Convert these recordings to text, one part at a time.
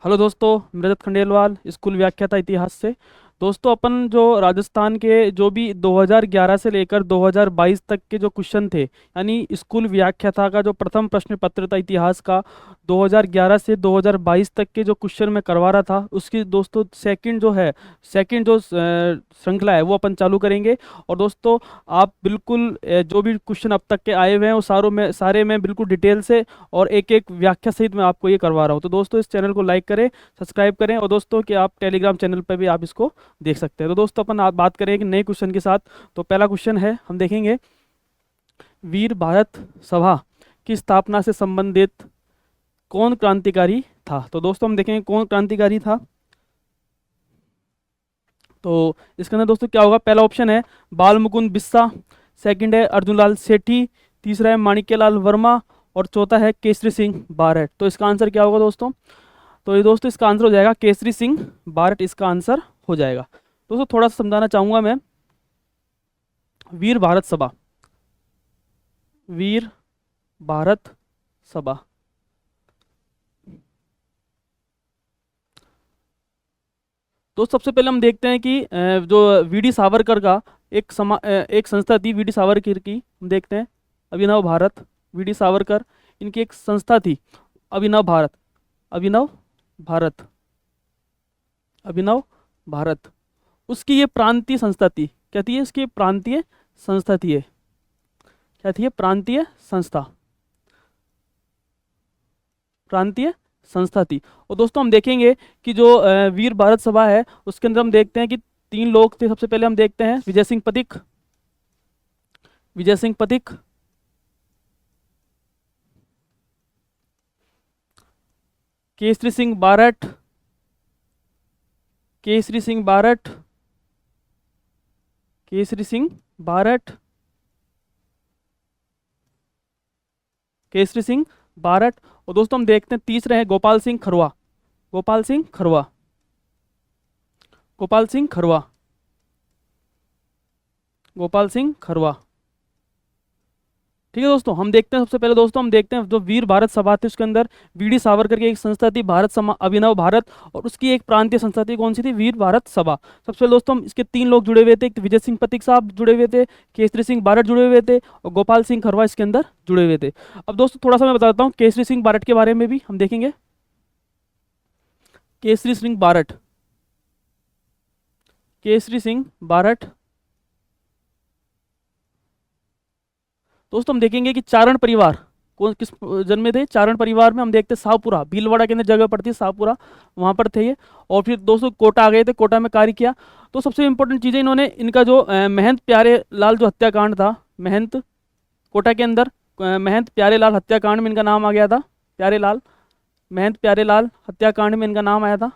Hello दोस्तों, मैं रजत Khandelwal school व्याख्याता इतिहास से। दोस्तों, अपन जो राजस्थान के जो भी 2011 से लेकर 2022 तक के जो क्वेश्चन थे, यानी स्कूल व्याख्याता का जो प्रथम प्रश्न पत्र था इतिहास का, 2011 से 2022 तक के जो क्वेश्चन मैं करवा रहा था, उसकी दोस्तों सेकंड जो श्रृंखला है वो अपन चालू करेंगे। और दोस्तों, आप बिल्कुल जो भी क्वेश्चन अब तक के आए हुए हैं वो सारे मैं बिल्कुल डिटेल से और एक एक व्याख्या सहित मैं आपको ये करवा रहा हूँ। तो दोस्तों, इस चैनल को लाइक करें, सब्सक्राइब करें, और दोस्तों कि आप टेलीग्राम चैनल पर भी आप इसको देख सकते हैं। तो दोस्तों, अपन आप बात करें कि नए क्वेश्चन के साथ। तो पहला क्वेश्चन है, हम देखेंगे वीर भारत सभा की स्थापना से संबंधित कौन क्रांतिकारी था। तो दोस्तों, हम देखेंगे कौन क्रांतिकारी था। तो इसके अंदर दोस्तों क्या होगा, पहला ऑप्शन है बाल मुकुंद बिस्सा, सेकंड है अर्जुनलाल सेठी, तीसरा है माणिक्यलाल वर्मा, और चौथा है केसरी सिंह बारट। तो इसका आंसर क्या होगा दोस्तों? तो ये दोस्तों इसका आंसर हो जाएगा केसरी सिंह बारट, इसका आंसर हो जाएगा। दोस्तों, थोड़ा सा समझाना चाहूंगा मैं। वीर भारत सभा, वीर भारत सभा, तो सबसे पहले हम देखते हैं कि जो वीडी सावरकर का एक संस्था थी वीडी सावरकर की, हम देखते हैं अभिनव भारत। वीडी सावरकर, इनकी एक संस्था थी अभिनव भारत, अभिनव भारत, अभिनव भारत। उसकी ये प्रांतीय संस्था थी। क्या थी? इसकी प्रांतीय संस्था थी ये। क्या थी? प्रांतीय संस्था, प्रांतीय संस्था थी। और दोस्तों, हम देखेंगे कि जो वीर भारत सभा है उसके अंदर हम देखते हैं कि तीन लोग थे। सबसे पहले हम देखते हैं विजय सिंह पथिक, विजय सिंह पथिक, केसरी सिंह बारट, केसरी सिंह बारट, केसरी सिंह बारट, केसरी सिंह बारट। और दोस्तों, हम देखते हैं तीसरे हैं गोपाल सिंह खरवा, गोपाल सिंह खरवा, गोपाल सिंह खरवा, गोपाल सिंह खरवा। ठीक है दोस्तों, हम देखते हैं सबसे पहले दोस्तों हम देखते हैं जो वीर भारत सभा थी उसके अंदर वीडी सावरकर की एक संस्था थी भारत समा अभिनव भारत, और उसकी एक प्रांतीय संस्था थी। कौन सी थी? वीर भारत सभा। सबसे पहले दोस्तों हम इसके तीन लोग जुड़े हुए थे। एक तो विजय सिंह पथिक साहब जुड़े हुए थे, केसरी सिंह बारट जुड़े हुए थे, और गोपाल सिंह खरवा इसके अंदर जुड़े हुए थे। अब दोस्तों, थोड़ा सा मैं बताता हूँ केसरी सिंह बारट के बारे में भी हम देखेंगे। केसरी सिंह बारट, केसरी सिंह बारट, दोस्तों हम देखेंगे कि चारण परिवार कौन किस जन्मे थे। चारण परिवार में हम देखते हैं शाहपुरा, भीलवाड़ा के अंदर जगह पड़ती है शाहपुरा, वहाँ पर थे ये। और फिर दोस्तों कोटा आ गए थे, कोटा में कार्य किया। तो सबसे इंपॉर्टेंट चीज़ें इन्होंने, इनका जो महंत प्यारे लाल जो हत्याकांड था, महंत कोटा के अंदर महंत प्यारे लाल हत्याकांड में इनका नाम आ गया था। प्यारे लाल, महंत प्यारे लाल हत्याकांड में इनका नाम आया था,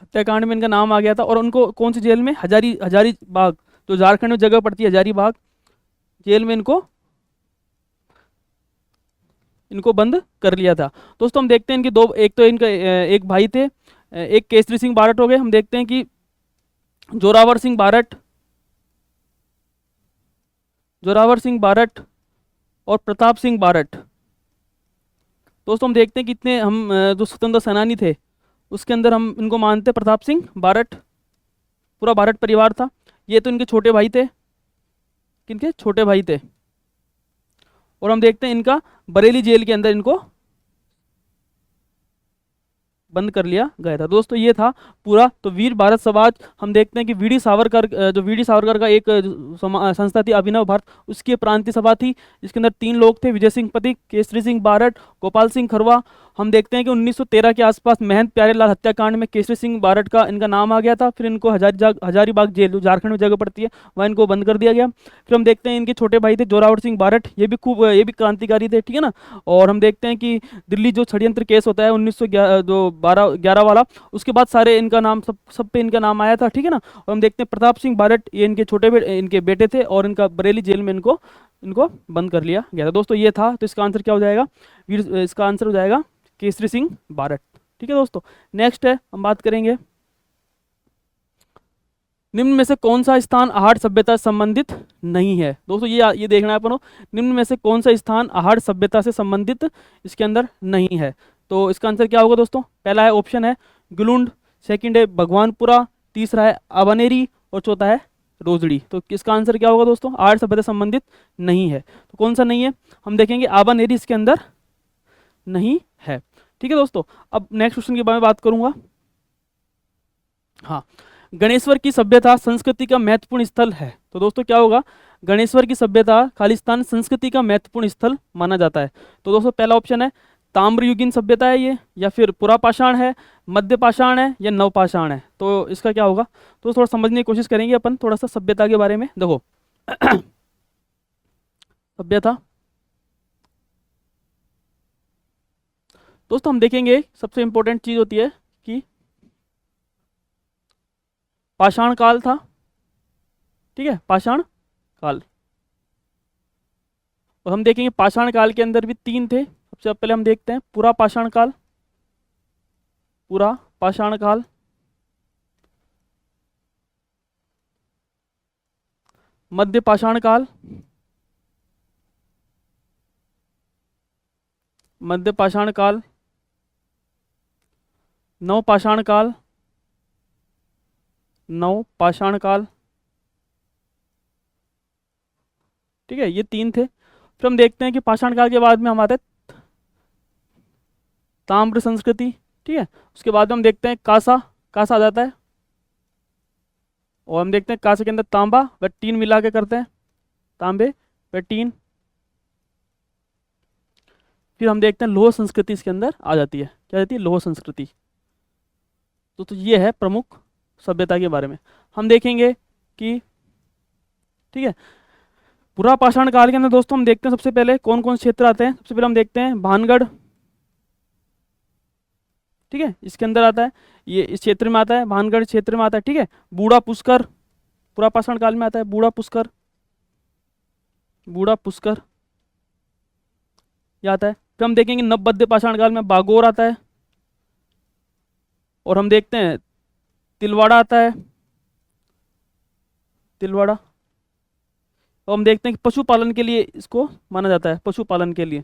हत्याकांड में इनका नाम आ गया था। और उनको कौन सी जेल में? हजारी हजारी बाग, जो झारखंड में जगह पड़ती है हजारी बाग जेल में इनको इनको बंद कर लिया था। दोस्तों, हम देखते हैं इनके दो, एक तो इनका एक भाई थे, एक केसरी सिंह बारट हो गए। हम देखते हैं कि जोरावर सिंह बारट, जोरावर सिंह बारट और प्रताप सिंह बारट। दोस्तों, हम देखते हैं कि इतने हम जो स्वतंत्र सेनानी थे उसके अंदर हम इनको मानते हैं प्रताप सिंह बारट, पूरा बारट परिवार था। ये तो इनके छोटे भाई थे, किनके? छोटे भाई थे। और हम देखते हैं इनका बरेली जेल के अंदर इनको बंद कर लिया गया था। दोस्तों, ये था पूरा। तो वीर भारत समाज, हम देखते हैं कि वीडी सावरकर, जो वीडी सावरकर का एक संस्था थी अभिनव भारत, उसकी प्रांतीय सभा थी जिसके अंदर तीन लोग थे, विजय सिंह पथिक, केसरी सिंह बारट, गोपाल सिंह खरवा। हम देखते हैं कि 1913 के आसपास महंत प्यारेलाल हत्याकांड में केसरी सिंह बारट का इनका नाम आ गया था। फिर इनको हजारीबाग जेल जो झारखंड में जगह पड़ती है वहाँ इनको बंद कर दिया गया। फिर हम देखते हैं इनके छोटे भाई थे जोरावर सिंह बारट, ये भी क्रांतिकारी थे, ठीक है ना। और हम देखते हैं कि दिल्ली जो षड्यंत्र केस होता है 1911 जो 12-11 वाला, उसके बाद सारे इनका नाम सब पे इनका नाम आया था, ठीक है ना। और हम देखते हैं प्रताप सिंह बारट, ये इनके बेटे थे, और इनका बरेली जेल में इनको इनको बंद कर लिया गया था। दोस्तों, ये था। तो इसका आंसर क्या हो जाएगा? इसका आंसर हो जाएगा केसरी सिंह बारट। ठीक है दोस्तों, नेक्स्ट है, हम बात करेंगे निम्न में से कौन सा स्थान आहड़ सभ्यता से संबंधित नहीं है। दोस्तों, ये देखना है अपन को, निम्न में से कौन सा स्थान आहड़ सभ्यता से संबंधित इसके अंदर नहीं है। तो इसका आंसर क्या होगा दोस्तों? पहला है ऑप्शन है गिलुंड, सेकंड है भगवानपुरा, तीसरा है अबानेरी और चौथा है रोजड़ी। तो इसका आंसर क्या होगा दोस्तों? आर्य सभ्यता संबंधित नहीं है। तो कौन सा नहीं है? हम देखेंगे आबानेरी इसके अंदर नहीं है। ठीक है दोस्तों, अब नेक्स्ट क्वेश्चन के बारे में बात करूंगा। हाँ, गणेश्वर की सभ्यता संस्कृति का महत्वपूर्ण स्थल है। तो दोस्तों क्या होगा? गणेश्वर की सभ्यता खालिस्तान संस्कृति का महत्वपूर्ण स्थल माना जाता है। तो दोस्तों पहला ऑप्शन है ताम्रयुगीन सभ्यता है ये, या फिर पुरापाषाण है, मध्य पाषाण है, या नवपाषाण है। तो इसका क्या होगा? तो थोड़ा समझने की कोशिश करेंगे अपन थोड़ा सा सभ्यता के बारे में। देखो सभ्यता दोस्तों हम देखेंगे सबसे इंपॉर्टेंट चीज होती है कि पाषाण काल था। ठीक है, पाषाण काल। और हम देखेंगे पाषाण काल के अंदर भी तीन थे। सबसे पहले हम देखते हैं पूरा पाषाण काल, पूरा पाषाण काल, मध्य पाषाण काल, मध्य पाषाण काल, नव पाषाण काल, नव पाषाण काल। ठीक है, ये तीन थे। फिर हम देखते हैं कि पाषाण काल के बाद में हम आते हैं ताम्र संस्कृति। ठीक है, उसके बाद में हम देखते हैं कांसा, कांसा आ जाता है। और हम देखते हैं कांसे के अंदर तांबा व टीन मिला के करते हैं, तांबे व टीन। फिर हम देखते हैं लोह संस्कृति इसके अंदर आ जाती है। क्या जाती है? लोह संस्कृति। तो ये है प्रमुख सभ्यता के बारे में। हम देखेंगे कि ठीक है पूरा पाषाण काल के अंदर दोस्तों हम देखते हैं सबसे पहले कौन कौन से क्षेत्र आते हैं। सबसे पहले हम देखते हैं भानगढ़। ठीक है, इसके अंदर आता है, ये इस क्षेत्र में आता है, भानगढ़ क्षेत्र में आता है। ठीक है, बूढ़ा पुष्कर पूरा पाषाण काल में आता है, बूढ़ा पुष्कर, बूढ़ा पुष्कर ये आता है। फिर हम देखेंगे नवबद्ध पाषाण काल में बागोर आता है। और हम देखते हैं तिलवाड़ा आता है, तिलवाड़ा। और हम देखते हैं कि पशुपालन के लिए इसको माना जाता है, पशुपालन के लिए,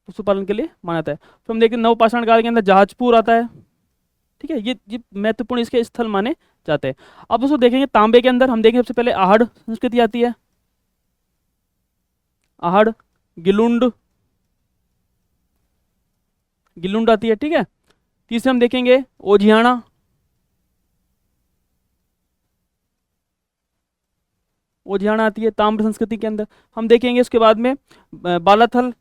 पशुपालन के लिए माना जाता है। फिर हम देखते हैं नवपाषाण काल के अंदर जहाजपुर आता है। ठीक है, ये महत्वपूर्ण इसके स्थल माने जाते हैं। अब उसको देखेंगे तांबे के अंदर हम देखेंगे सबसे पहले आहड़ संस्कृति आती है, आहड़, गिलुंड, गिलुंड आती है। ठीक है, तीसरे हम देखेंगे ओझियाना, ओझियाना आती है ताम्र संस्कृति के अंदर। हम देखेंगे उसके बाद में बालाथल,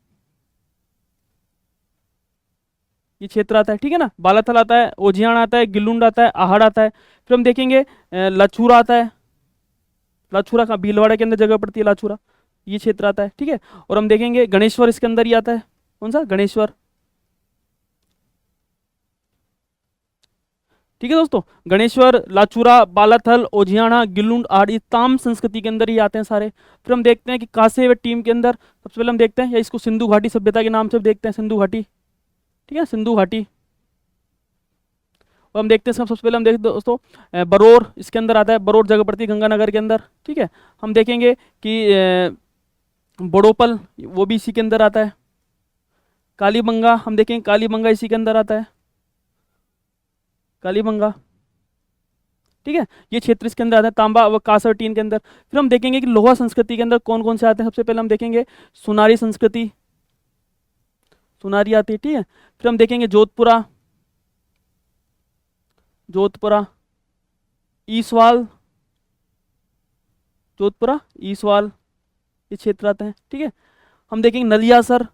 ये क्षेत्र आता है। ठीक है ना, बालाथल आता है, ओझियाना आता है, गिलुंड आता है, आहड़ आता है। फिर हम देखेंगे लछूरा आता है, लछूरा का भीलवाड़ा के अंदर जगह पड़ती है लछूरा, ये क्षेत्र आता है। ठीक है, और हम देखेंगे गणेश्वर इसके अंदर ही आता है। कौन सा? गणेश्वर। ठीक है दोस्तों, गणेश्वर, लाचूरा, बालाथल, ओझियाना, गिलुंड, आहड़ ताम संस्कृति के अंदर ही आते हैं सारे। फिर हम देखते हैं कि कांसे व टीम के अंदर सबसे पहले हम देखते हैं, या इसको सिंधु घाटी सभ्यता के नाम से देखते हैं, सिंधु घाटी। ठीक है, सिंधु घाटी। और हम देखते हैं सबसे पहले हम देखते हैं दोस्तों बरौर इसके अंदर आता है, बरौर जगह पड़ती है गंगानगर के अंदर। ठीक है, हम देखेंगे कि बड़ोपल वो भी इसी के अंदर आता है। कालीबंगा हम देखेंगे, कालीबंगा इसी के अंदर आता है, कालीबंगा। ठीक है, ये क्षेत्र इसके अंदर आता है, तांबा व कांसा और टीन के अंदर। फिर हम देखेंगे कि लोहा संस्कृति के अंदर कौन कौन से आते हैं। सबसे पहले हम देखेंगे सुनारी संस्कृति, सुनारी आती है। ठीक है, फिर हम देखेंगे जोधपुरा, जोधपुरा, ईसवाल, जोधपुरा, ईसवाल ये क्षेत्र आते हैं। ठीक है, हम देखेंगे नलियासर,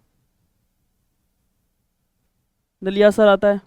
नलियासर आता है।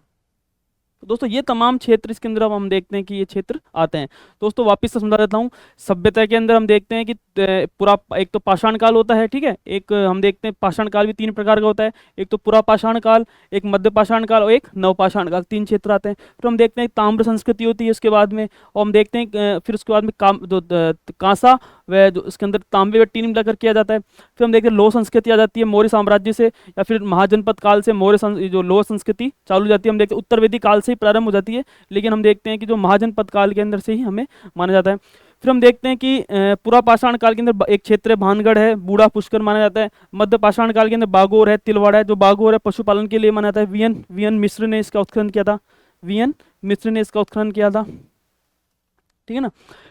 तो दोस्तों ये तमाम क्षेत्र इसके अंदर अब हम देखते हैं कि ये क्षेत्र आते हैं। दोस्तों वापस से समझा देता हूँ, सभ्यता के अंदर हम देखते हैं कि पूरा एक तो पाषाण काल होता है। ठीक है, एक हम देखते हैं पाषाण काल भी तीन प्रकार का होता है, एक तो पूरा पाषाण काल, एक मध्य पाषाण काल और एक नवपाषाण काल, तीन क्षेत्र आते हैं। फिर हम देखते हैं ताम्र संस्कृति होती है उसके बाद में, और हम देखते हैं फिर उसके बाद में कांसा व जो इसके अंदर तांबे व टीन मिलाकर किया जाता है। फिर हम देखते हैं लोह संस्कृति आ जाती है मौर्य साम्राज्य से, या फिर महाजनपद काल से मौर्य जो लोह संस्कृति चालू हो जाती है। हम देखते हैं उत्तर वेदी काल से ही प्रारंभ हो जाती है, लेकिन हम देखते हैं कि जो महाजनपद काल के अंदर से ही हमें माना जाता है। फिर हम देखते हैं कि पूरा पाषाण काल के अंदर एक क्षेत्र है भानगढ़ है, बूढ़ा पुष्कर माना जाता है। मध्य पाषाण काल के अंदर बागोर है, तिलवाड़ा है। जो बागोर है पशुपालन के लिए माना जाता है। वीएन मिश्र ने इसका उत्खनन किया था। वीएन मिश्र ने इसका उत्खनन किया था, ठीक है ना।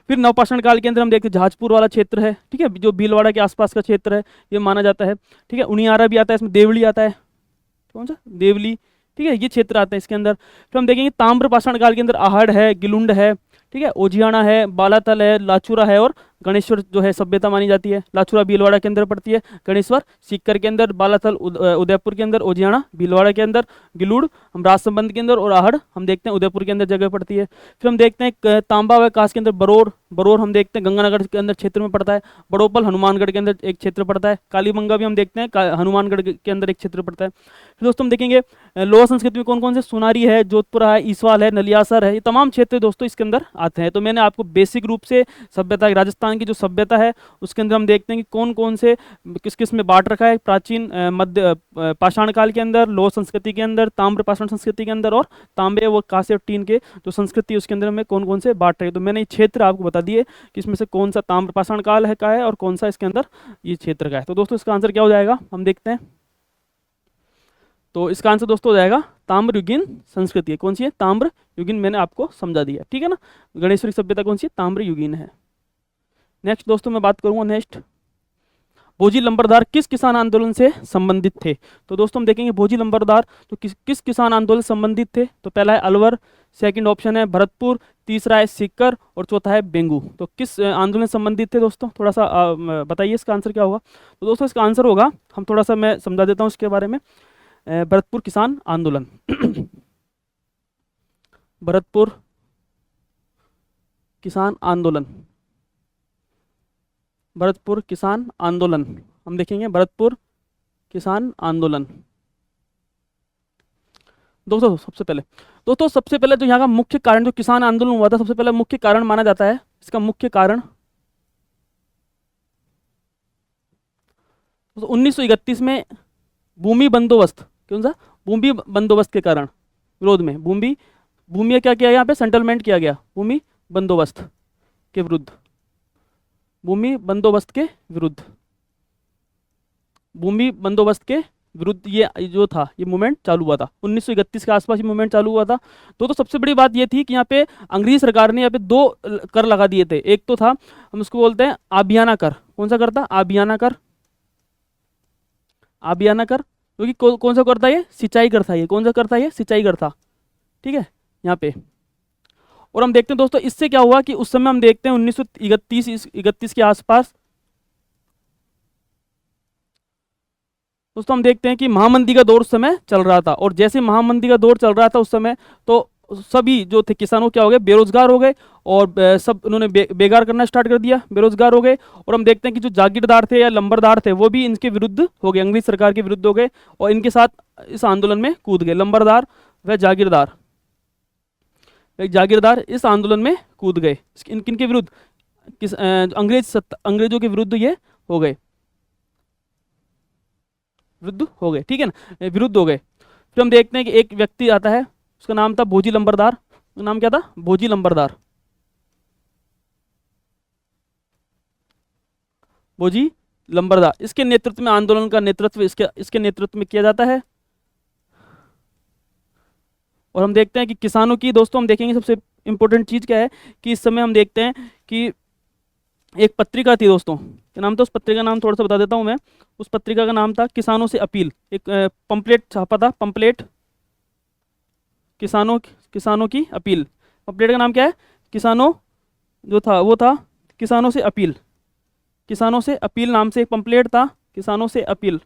फिर नवपाषाण काल के अंदर हम देखते हैं जहाजपुर वाला क्षेत्र है, ठीक है, जो भीलवाड़ा के आसपास का क्षेत्र है, ये माना जाता है, ठीक है। उनियारा भी आता है इसमें, देवली आता है, कौन सा, देवली, ठीक है, ये क्षेत्र आता है इसके अंदर। फिर हम देखेंगे ताम्र पाषाण काल के अंदर आहड़ है, गिलुंड है, ठीक है, ओजियाना है, बालातल है, लाचुरा है और गणेश्वर जो है सभ्यता मानी जाती है। लाचुरा भीलवाड़ा के अंदर पड़ती है, गणेश्वर सीकर के अंदर, बालातल उदयपुर के अंदर, ओजियाना भीलवाड़ा के अंदर, गिलुड़ हम राजसमंद के अंदर और आहड़ हम देखते हैं उदयपुर के अंदर जगह पड़ती है। फिर हम देखते हैं तांबा व कास के अंदर बरोर, बरोर हम देखते हैं गंगानगर के अंदर क्षेत्र में पड़ता है। बड़ोपल हनुमानगढ़ के अंदर एक क्षेत्र पड़ता है। कालीबंगा भी हम देखते हैं हनुमानगढ़ के अंदर एक क्षेत्र पड़ता है। फिर दोस्तों हम देखेंगे लोअर संस्कृति में कौन कौन से, सोनारी है, जोधपुरा है, ईसवाल है, नलियासर है, ये तमाम क्षेत्र दोस्तों इसके अंदर आते हैं। तो मैंने आपको बेसिक रूप से सभ्यता, राजस्थान की जो सभ्यता है उसके अंदर हम देखते हैं कि कौन कौन से किस किस में बांट रखा है, प्राचीन मध्य पाषाण काल के अंदर, लोह संस्कृति के अंदर, ताम्र पाषाण संस्कृति के अंदर और तांबे व कांसे और टीन के जो संस्कृति है उसके अंदर हमें कौन कौन से बांट रहे हैं। तो मैंने ये क्षेत्र आपको बता दिए कि इसमें से कौन सा ताम्र पाषाण काल है का है और कौन सा इसके अंदर ये क्षेत्र का है। तो दोस्तों इसका आंसर क्या हो जाएगा, हम देखते हैं। तो इसका आंसर दोस्तों हो जाएगा ताम्र युगीन संस्कृति है। कौन सी है, ताम्र युगीन, मैंने आपको समझा दिया, ठीक है ना। गणेश्वरी सभ्यता कौन सी है, ताम्र युगीन है। नेक्स्ट दोस्तों मैं बात करूंगा, नेक्स्ट भोजी लंबरदार किस किसान आंदोलन से संबंधित थे। तो दोस्तों हम देखेंगे भोजी लंबरदार तो किस किसान आंदोलन से संबंधित थे। तो पहला है अलवर, सेकंड ऑप्शन है भरतपुर, तीसरा है सीकर और चौथा है बेंगू। तो किस आंदोलन से संबंधित थे दोस्तों, थोड़ा सा बताइए इसका आंसर क्या होगा। तो दोस्तों इसका आंसर होगा, हम थोड़ा सा मैं समझा देता हूँ इसके बारे में, भरतपुर किसान आंदोलन। भरतपुर किसान आंदोलन, भरतपुर किसान आंदोलन हम देखेंगे, भरतपुर किसान आंदोलन। दोस्तों सबसे पहले जो यहाँ का मुख्य कारण, जो किसान आंदोलन हुआ था, सबसे पहले मुख्य कारण माना जाता है, इसका मुख्य कारण 1931 में भूमि बंदोबस्त, कौन सा, भूमि बंदोबस्त के कारण, विरोध में भूमि क्या किया, यहाँ पे सेटलमेंट किया गया भूमि बंदोबस्त के विरुद्ध, भूमि बंदोबस्त के विरुद्ध, भूमि बंदोबस्त के विरुद्ध ये जो था ये मूवमेंट चालू हुआ था 1931 के आसपास, ये मूवमेंट चालू हुआ था। तो सबसे बड़ी बात ये थी कि यहाँ पे अंग्रेजी सरकार ने यहाँ पे दो कर लगा दिए थे। एक तो था, हम उसको बोलते हैं आबियाना कर। कौन सा कर था, आबियाना कर, आबियाना कर, क्योंकि कौन सा कर था, ये सिंचाई कर था। ये कौन सा कर था, ये सिंचाई कर था, ठीक है, यहाँ पे। और हम देखते हैं दोस्तों इससे क्या हुआ कि उस समय हम देखते हैं 1931 के आसपास दोस्तों हम देखते हैं कि महामंदी का दौर उस समय चल रहा था। और जैसे महामंदी का दौर चल रहा था उस समय, तो सभी जो थे किसानों क्या हो गए, बेरोजगार हो गए और सब उन्होंने बेगार करना स्टार्ट कर दिया, बेरोजगार हो गए। और हम देखते हैं कि जो जागीरदार थे या लंबरदार थे वो भी इनके विरुद्ध हो गए, अंग्रेज सरकार के विरुद्ध हो गए और इनके साथ इस आंदोलन में कूद गए। लंबरदार व जागीरदार, जागीरदार इस आंदोलन में कूद गए। किन के विरुद्ध, अंग्रेजों के विरुद्ध ये हो गए, विरुद्ध हो गए, ठीक है ना, विरुद्ध हो गए। फिर हम देखते हैं कि एक व्यक्ति आता है, उसका नाम था भोजी लंबरदार। नाम क्या था, भोजी लंबरदार, भोजी लंबरदार। इसके नेतृत्व में आंदोलन का नेतृत्व इसके नेतृत्व में किया जाता है। और हम देखते हैं कि किसानों की, दोस्तों हम देखेंगे सबसे इंपॉर्टेंट चीज क्या है कि इस समय हम देखते हैं कि एक पत्रिका थी दोस्तों, क्या नाम था उस पत्रिका का नाम थोड़ा सा बता देता हूं मैं। उस पत्रिका का नाम था किसानों से अपील। एक पंपलेट छापा था, पंपलेट, किसानों की अपील। पंपलेट का नाम क्या है, किसानों, जो था वो था किसानों से अपील, किसानों से अपील नाम से एक पंपलेट था, किसानों से अपील।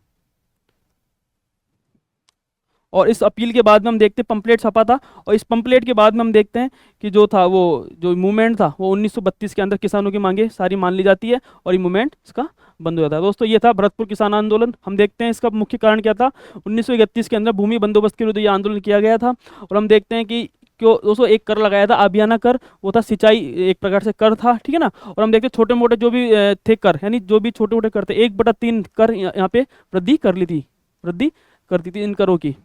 और इस अपील के बाद में हम देखते हैं पंपलेट छपा था और इस पंपलेट के बाद में हम देखते हैं कि जो था वो जो मूवमेंट था वो 1932 के अंदर किसानों की मांगे सारी मान ली जाती है और ये मूवमेंट इसका बंद हो जाता है। दोस्तों ये था भरतपुर किसान आंदोलन। हम देखते हैं इसका मुख्य कारण क्या था, 1931 के अंदर भूमि बंदोबस्त के विरुद्ध ये आंदोलन किया गया था। और हम देखते हैं कि क्यों दोस्तों एक कर लगाया था, आबियाना कर, वो था सिंचाई एक प्रकार से कर था, ठीक है ना। और हम देखते हैं छोटे मोटे जो भी थे कर, यानी जो भी छोटे मोटे कर थे 1/3 कर यहाँ पे वृद्धि कर ली थी, वृद्धि करती थी इन करों की,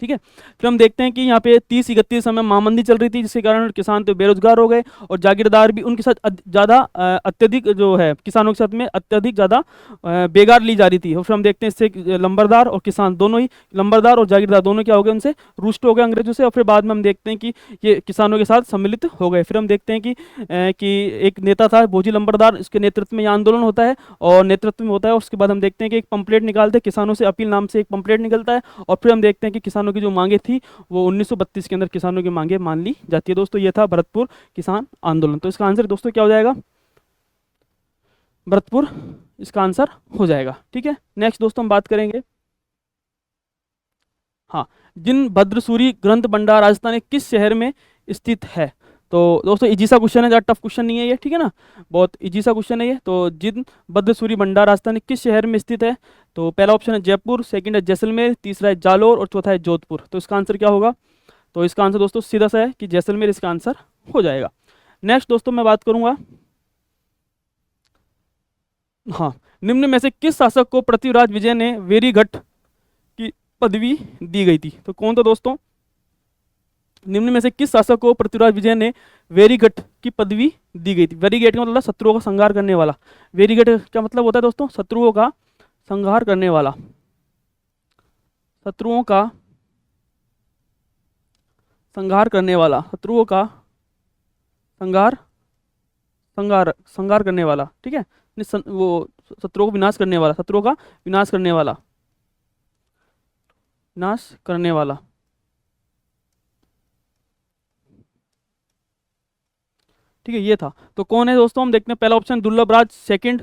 ठीक है। फिर हम देखते हैं कि यहाँ पे 30-31 समय महामंदी चल रही थी, जिसके कारण किसान तो बेरोजगार हो गए और जागीरदार भी उनके साथ ज़्यादा अत्यधिक जो है किसानों के साथ में अत्यधिक ज़्यादा बेगार ली जा रही थी। और फिर हम देखते हैं इससे लंबरदार और किसान दोनों ही, लंबरदार और जागीरदार दोनों क्या हो गए, उनसे रुष्ट हो गए अंग्रेजों से। और फिर बाद में हम देखते हैं कि ये किसानों के साथ सम्मिलित हो गए। फिर हम देखते हैं कि एक नेता था भोजी लंबरदार, इसके नेतृत्व में यह आंदोलन होता है और नेतृत्व में होता है। उसके बाद हम देखते हैं कि एक पंपलेट निकालते हैं, किसानों से अपील नाम से एक पंपलेट निकलता है। और फिर हम देखते हैं कि किसानों की जो मांगे थी वो 1932 के अंदर किसानों की मांगे मान ली जाती है। दोस्तों ये था भरतपुर किसान आंदोलन। तो इसका आंसर दोस्तों क्या हो जाएगा, भरतपुर इसका आंसर हो जाएगा। ठीक है, नेक्स्ट दोस्तों हम बात करेंगे, हाँ, जिन भद्रसूरी ग्रंथ भंडार राजस्थान के किस शहर में स्थित है। तो दोस्तों इजी सा क्वेश्चन है, ज़्यादा टफ क्वेश्चन नहीं है ये, ठीक है ना, बहुत इजी सा क्वेश्चन है ये। तो जिन भद्रसूरी भंडार राजस्थान के किस शहर में स्थित है, तो पहला ऑप्शन है जयपुर, सेकंड है जैसलमेर, तीसरा है जालोर और चौथा है जोधपुर। तो इसका आंसर क्या होगा, तो इसका आंसर दोस्तों सीधा सा है कि जैसलमेर इसका आंसर हो जाएगा। नेक्स्ट दोस्तों मैं बात करूंगा, हाँ, निम्न में से किस शासक को पृथ्वीराज विजय ने वेरीघट की पदवी दी गई थी। तो कौन था दोस्तों, निम्न में से किस शासक को पृथ्वीराज विजय ने वेरीघट की पदवी दी गई थी। वेरीघट का मतलब शत्रुओं का संहार करने वाला। वेरीघट का मतलब होता है दोस्तों शत्रुओं का संहार करने वाला, शत्रुओं का संहार करने वाला, शत्रुओं का संहार संहार संहार करने वाला, ठीक है, वो शत्रुओं को विनाश करने वाला, शत्रुओं का विनाश करने वाला, विनाश करने वाला। ठीक है, ये था। तो कौन है दोस्तों, हम देखते हैं पहला ऑप्शन दुर्लभ राज, सेकंड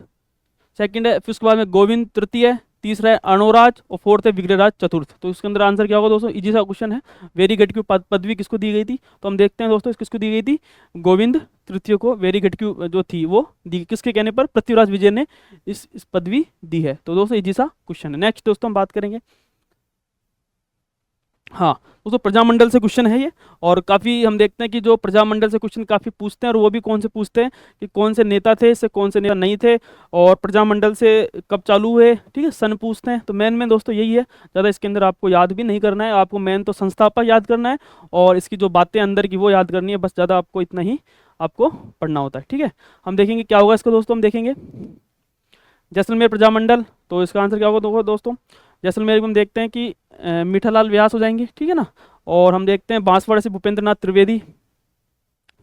है, फिर उसके बाद में गोविंद तृतीय, तीसरा है अणोराज और फोर्थ है विग्रहराज चतुर्थ। तो इसके अंदर आंसर क्या होगा दोस्तों, इजी सा क्वेश्चन है। वेरीघट की पदवी किसको दी गई थी, तो हम देखते हैं दोस्तों किसको दी गई थी, गोविंद तृतीय को वेरीघट की जो थी वो दी, किसके कहने पर, पृथ्वीराज विजय ने इस पदवी दी है। तो दोस्तों इजी सा क्वेश्चन है। नेक्स्ट दोस्तों हम बात करेंगे, हाँ दोस्तों प्रजामंडल से क्वेश्चन है ये, और काफ़ी हम देखते हैं कि जो प्रजामंडल से क्वेश्चन काफ़ी पूछते हैं, और वो भी कौन से पूछते हैं कि कौन से नेता थे, इससे कौन से नेता नहीं थे, और प्रजामंडल से कब चालू हुए, ठीक है, सन पूछते हैं। तो मेन दोस्तों यही है, ज़्यादा इसके अंदर आपको याद भी नहीं करना है, आपको मेन तो संस्थापक याद करना है और इसकी जो बातें अंदर की वो याद करनी है, बस ज़्यादा आपको इतना ही आपको पढ़ना होता है। ठीक है, हम देखेंगे क्या होगा इसका दोस्तों, हम देखेंगे जैसलमेर प्रजामंडल। तो इसका आंसर क्या होगा दोस्तों, जैसलमेर में हम देखते हैं कि मीठालाल व्यास हो जाएंगे, ठीक है ना, और हम देखते हैं बांसवाड़ा से भूपेंद्र नाथ त्रिवेदी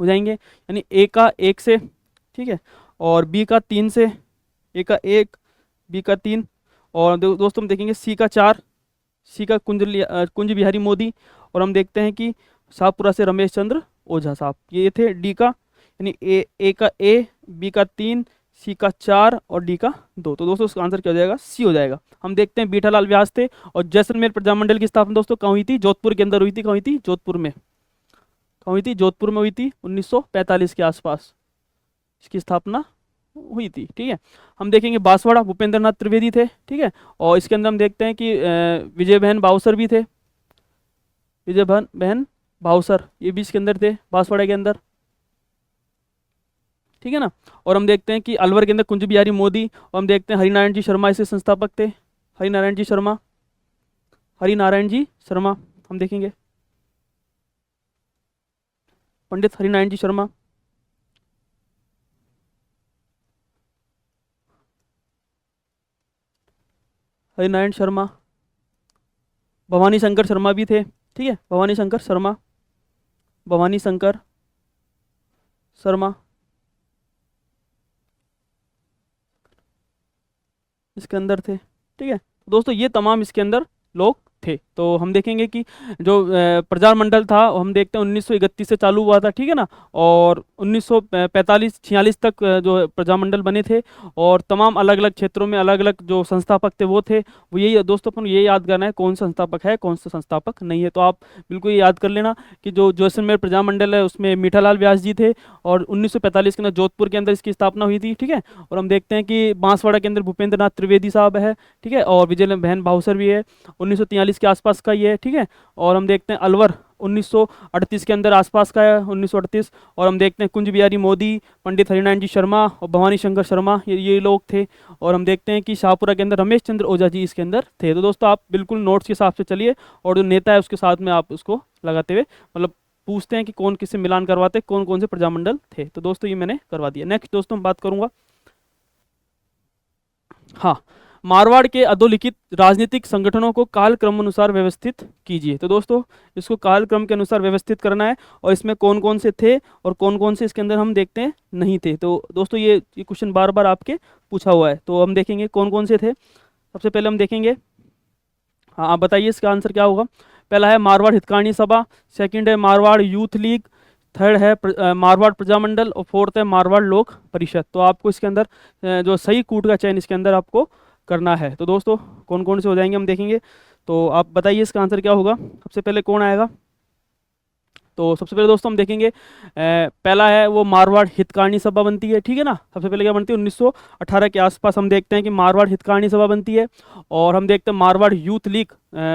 हो जाएंगे, यानी ए का 1 से, ठीक है, और बी का 3 से, ए का 1, बी का 3, और दोस्तों हम देखेंगे सी का 4, सी का कुंज बिहारी मोदी, और हम देखते हैं कि शाहपुरा से रमेश चंद्र ओझा साहब, ये थे डी का, यानी ए का ए, बी का 3, सी का 4 और डी का 2। तो दोस्तों उसका आंसर क्या हो जाएगा, सी हो जाएगा। हम देखते हैं बीठालाल व्यास थे, और जैसलमेर प्रजामंडल की स्थापना दोस्तों कहाँ हुई थी, जोधपुर के अंदर हुई थी। कहाँ हुई थी, जोधपुर में। कहाँ हुई थी, जोधपुर में हुई थी, 1945 के आसपास इसकी स्थापना हुई थी। ठीक है, हम देखेंगे बांसवाड़ा भूपेंद्र नाथ त्रिवेदी थे, ठीक है, और इसके अंदर हम देखते हैं कि विजय बहन भावसर भी थे, विजय बहन भावसर, ये भी इसके अंदर थे बांसवाड़ा के अंदर, ठीक है ना। और हम देखते हैं कि अलवर के अंदर कुंज बिहारी मोदी, और हम देखते हैं हरिनारायण जी शर्मा इसके संस्थापक थे, हरिनारायण जी शर्मा, हरिनारायण जी शर्मा, हम देखेंगे पंडित हरिनारायण जी शर्मा, हरिनारायण शर्मा, भवानी शंकर शर्मा भी थे, ठीक है, भवानी शंकर शर्मा, भवानी शंकर शर्मा इसके अंदर थे, ठीक है। दोस्तों ये तमाम इसके अंदर लोग थे। तो हम देखेंगे कि जो प्रजामंडल था हम देखते हैं 1931 से चालू हुआ था, ठीक है ना, और 1945-46 तक जो प्रजामंडल बने थे, और तमाम अलग अलग क्षेत्रों में अलग अलग जो संस्थापक थे वो थे। वो यही दोस्तों अपन ये याद करना है कौन सा संस्थापक है कौन सा संस्थापक नहीं है। तो आप बिल्कुल ये याद कर लेना कि जो जैसलमेर प्रजामंडल है उसमें मीठालाल व्यास जी थे, और 1945 के अंदर जोधपुर के अंदर इसकी स्थापना हुई थी, ठीक है। और हम देखते हैं कि बांसवाड़ा के अंदर भूपेंद्र नाथ त्रिवेदी साहब है, ठीक है, और विजय बहन भावसर भी है, 1943 के आसपास का ये है, ठीक है। और हम देखते हैं अलवर 1938 के अंदर आसपास का है, 1938। और हम देखते हैं कुंज बिहारी मोदी, पंडित हरिनारायण जी शर्मा और भवानी शंकर शर्मा, ये लोग थे। और हम देखते हैं कि शाहपुरा के अंदर रमेश चंद्र ओझा जी इसके अंदर थे। तो दोस्तों आप बिल्कुल नोट्स के हिसाब से चलिए, और जो नेता है उसके साथ में आप उसको लगाते हुए मतलब पूछते हैं कि कौन किससे मिलान करवाते, कौन कौन से प्रजामंडल थे। तो दोस्तों ये मैंने करवा दिया। नेक्स्ट दोस्तों मैं बात करूंगा, हाँ, मारवाड़ के अधोलिखित राजनीतिक संगठनों को कालक्रम अनुसार व्यवस्थित कीजिए। तो दोस्तों इसको कालक्रम के अनुसार व्यवस्थित करना है, और इसमें कौन कौन से थे और कौन कौन से इसके अंदर हम देखते हैं नहीं थे। तो दोस्तों ये क्वेश्चन बार बार आपके पूछा हुआ है, तो हम देखेंगे कौन कौन से थे। सबसे पहले हम देखेंगे, हाँ आप बताइए इसका आंसर क्या होगा। पहला है मारवाड़ हितकारिणी सभा, सेकंड है मारवाड़ यूथ लीग, थर्ड है मारवाड़ प्रजामंडल, और फोर्थ है मारवाड़ लोक परिषद। तो आपको इसके अंदर जो सही कूट का चयन इसके अंदर आपको करना है। तो दोस्तों कौन कौन से हो जाएंगे हम देखेंगे। तो आप बताइए इसका आंसर क्या होगा। सबसे पहले कौन आएगा। तो सबसे पहले दोस्तों हम देखेंगे पहला है वो मारवाड़ हितकारिणी सभा बनती है, ठीक है ना। सबसे पहले क्या बनती है, 1918 के आसपास हम देखते हैं कि मारवाड़ हितकारिणी सभा बनती है। और हम देखते हैं मारवाड़ यूथ लीग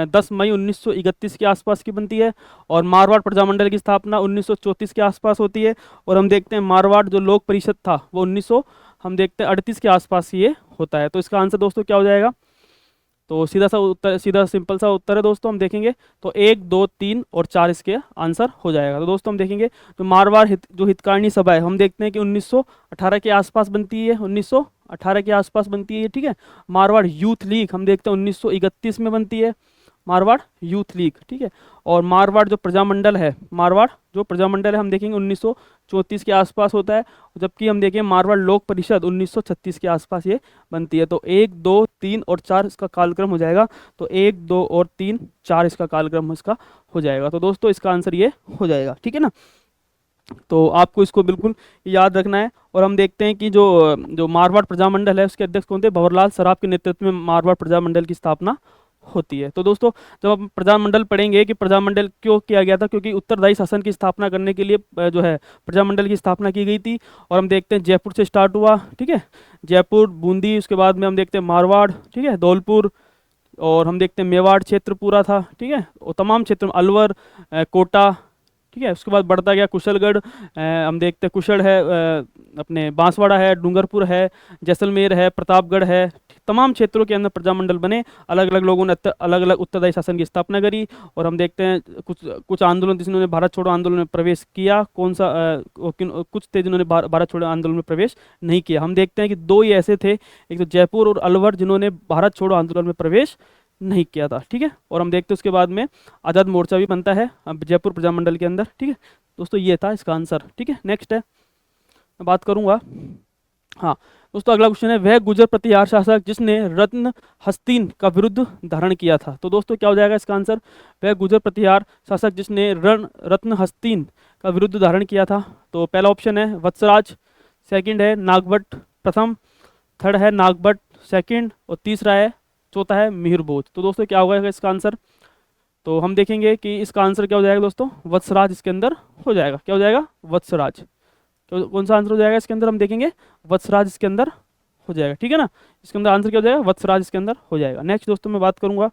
10 मई 1931 के आसपास की बनती है। और मारवाड़ प्रजामंडल की स्थापना 1934 के आसपास होती है। और हम देखते हैं मारवाड़ जो लोक परिषद था वो 1900 हम देखते हैं 38 के आसपास ये होता है। तो इसका आंसर दोस्तों क्या हो जाएगा। तो सीधा सा उत्तर, सीधा सिंपल सा उत्तर है दोस्तों हम देखेंगे। तो 1 2 3 और 4 इसके आंसर हो जाएगा। तो दोस्तों हम देखेंगे तो मारवाड़ जो हितकारिणी सभा है हम देखते हैं कि 1918 के आसपास बनती है, 1918 के आसपास बनती है ये, ठीक है। मारवाड़ यूथ लीग हम देखते हैं 1931 में बनती है, मारवाड़ यूथ लीग, ठीक है। और मारवाड़ जो प्रजामंडल है, मारवाड़ जो प्रजामंडल है हम देखेंगे 1934 के आसपास होता है। जबकि हम देखें मारवाड़ लोक परिषद 1936 के आसपास ये बनती है। तो 1 2 3 और 4 इसका कालक्रम हो जाएगा। तो 1 2 और 3 4 इसका कालक्रम इसका हो जाएगा। तो दोस्तों इसका आंसर ये हो जाएगा, ठीक है ना। तो आपको इसको बिल्कुल याद रखना है। और हम देखते हैं कि जो जो मारवाड़ प्रजामंडल है उसके अध्यक्ष कौन थे, भंवरलाल सराफ के नेतृत्व में मारवाड़ प्रजामंडल की स्थापना होती है। तो दोस्तों जब हम प्रजामंडल पढ़ेंगे कि प्रजामंडल क्यों किया गया था, क्योंकि उत्तरदायी शासन की स्थापना करने के लिए जो है प्रजामंडल की स्थापना की गई थी। और हम देखते हैं जयपुर से स्टार्ट हुआ, ठीक है, जयपुर बूंदी, उसके बाद में हम देखते हैं मारवाड़, ठीक है, धौलपुर, और हम देखते हैं मेवाड़ क्षेत्र पूरा था, ठीक है, और तमाम क्षेत्र अलवर, कोटा, ठीक है। उसके बाद बढ़ता गया कुशलगढ़, हम देखते हैं कुशल है, अपने बांसवाड़ा है, डूंगरपुर है, जैसलमेर है, प्रतापगढ़ है। तमाम क्षेत्रों के अंदर प्रजामंडल बने, अलग अलग लोगों ने अलग अलग उत्तरदायी शासन की स्थापना करी। और हम देखते हैं कुछ कुछ आंदोलन जिन्होंने भारत छोड़ो आंदोलन में प्रवेश किया, कौन सा कुछ थे जिन्होंने भारत छोड़ो आंदोलन में प्रवेश नहीं किया। हम देखते हैं कि 2 ही ऐसे थे, एक तो जयपुर और अलवर, जिन्होंने भारत छोड़ो आंदोलन में प्रवेश नहीं किया था, ठीक है। और हम देखते हैं उसके बाद में आज़ाद मोर्चा भी बनता है अब जयपुर प्रजामंडल के अंदर, ठीक है। दोस्तों ये था इसका आंसर, ठीक है। नेक्स्ट है मैं बात करूंगा, हाँ दोस्तों अगला क्वेश्चन है, वह गुर्जर प्रतिहार शासक जिसने रत्न हस्तीन का विरुद्ध धारण किया था। तो दोस्तों क्या हो जाएगा इसका आंसर, वह गुर्जर प्रतिहार शासक जिसने रत्न हस्तीन का विरुद्ध धारण किया था। तो पहला ऑप्शन है वत्सराज, सेकंड है नागभट्ट प्रथम, थर्ड है नागभट्ट सेकंड, और तीसरा है चौथा है मिहिर भोज। तो दोस्तों क्या होगा इसका आंसर। तो हम देखेंगे कि इसका आंसर क्या हो जाएगा दोस्तों, वत्सराज इसके अंदर हो जाएगा। क्या हो जाएगा, वत्सराज। तो कौन सा आंसर हो जाएगा इसके अंदर, हम देखेंगे वत्सराज इसके अंदर हो जाएगा, ठीक है ना। इसके अंदर आंसर क्या हो जाएगा, वत्सराज इसके अंदर हो जाएगा। नेक्स्ट दोस्तों मैं बात करूंगा,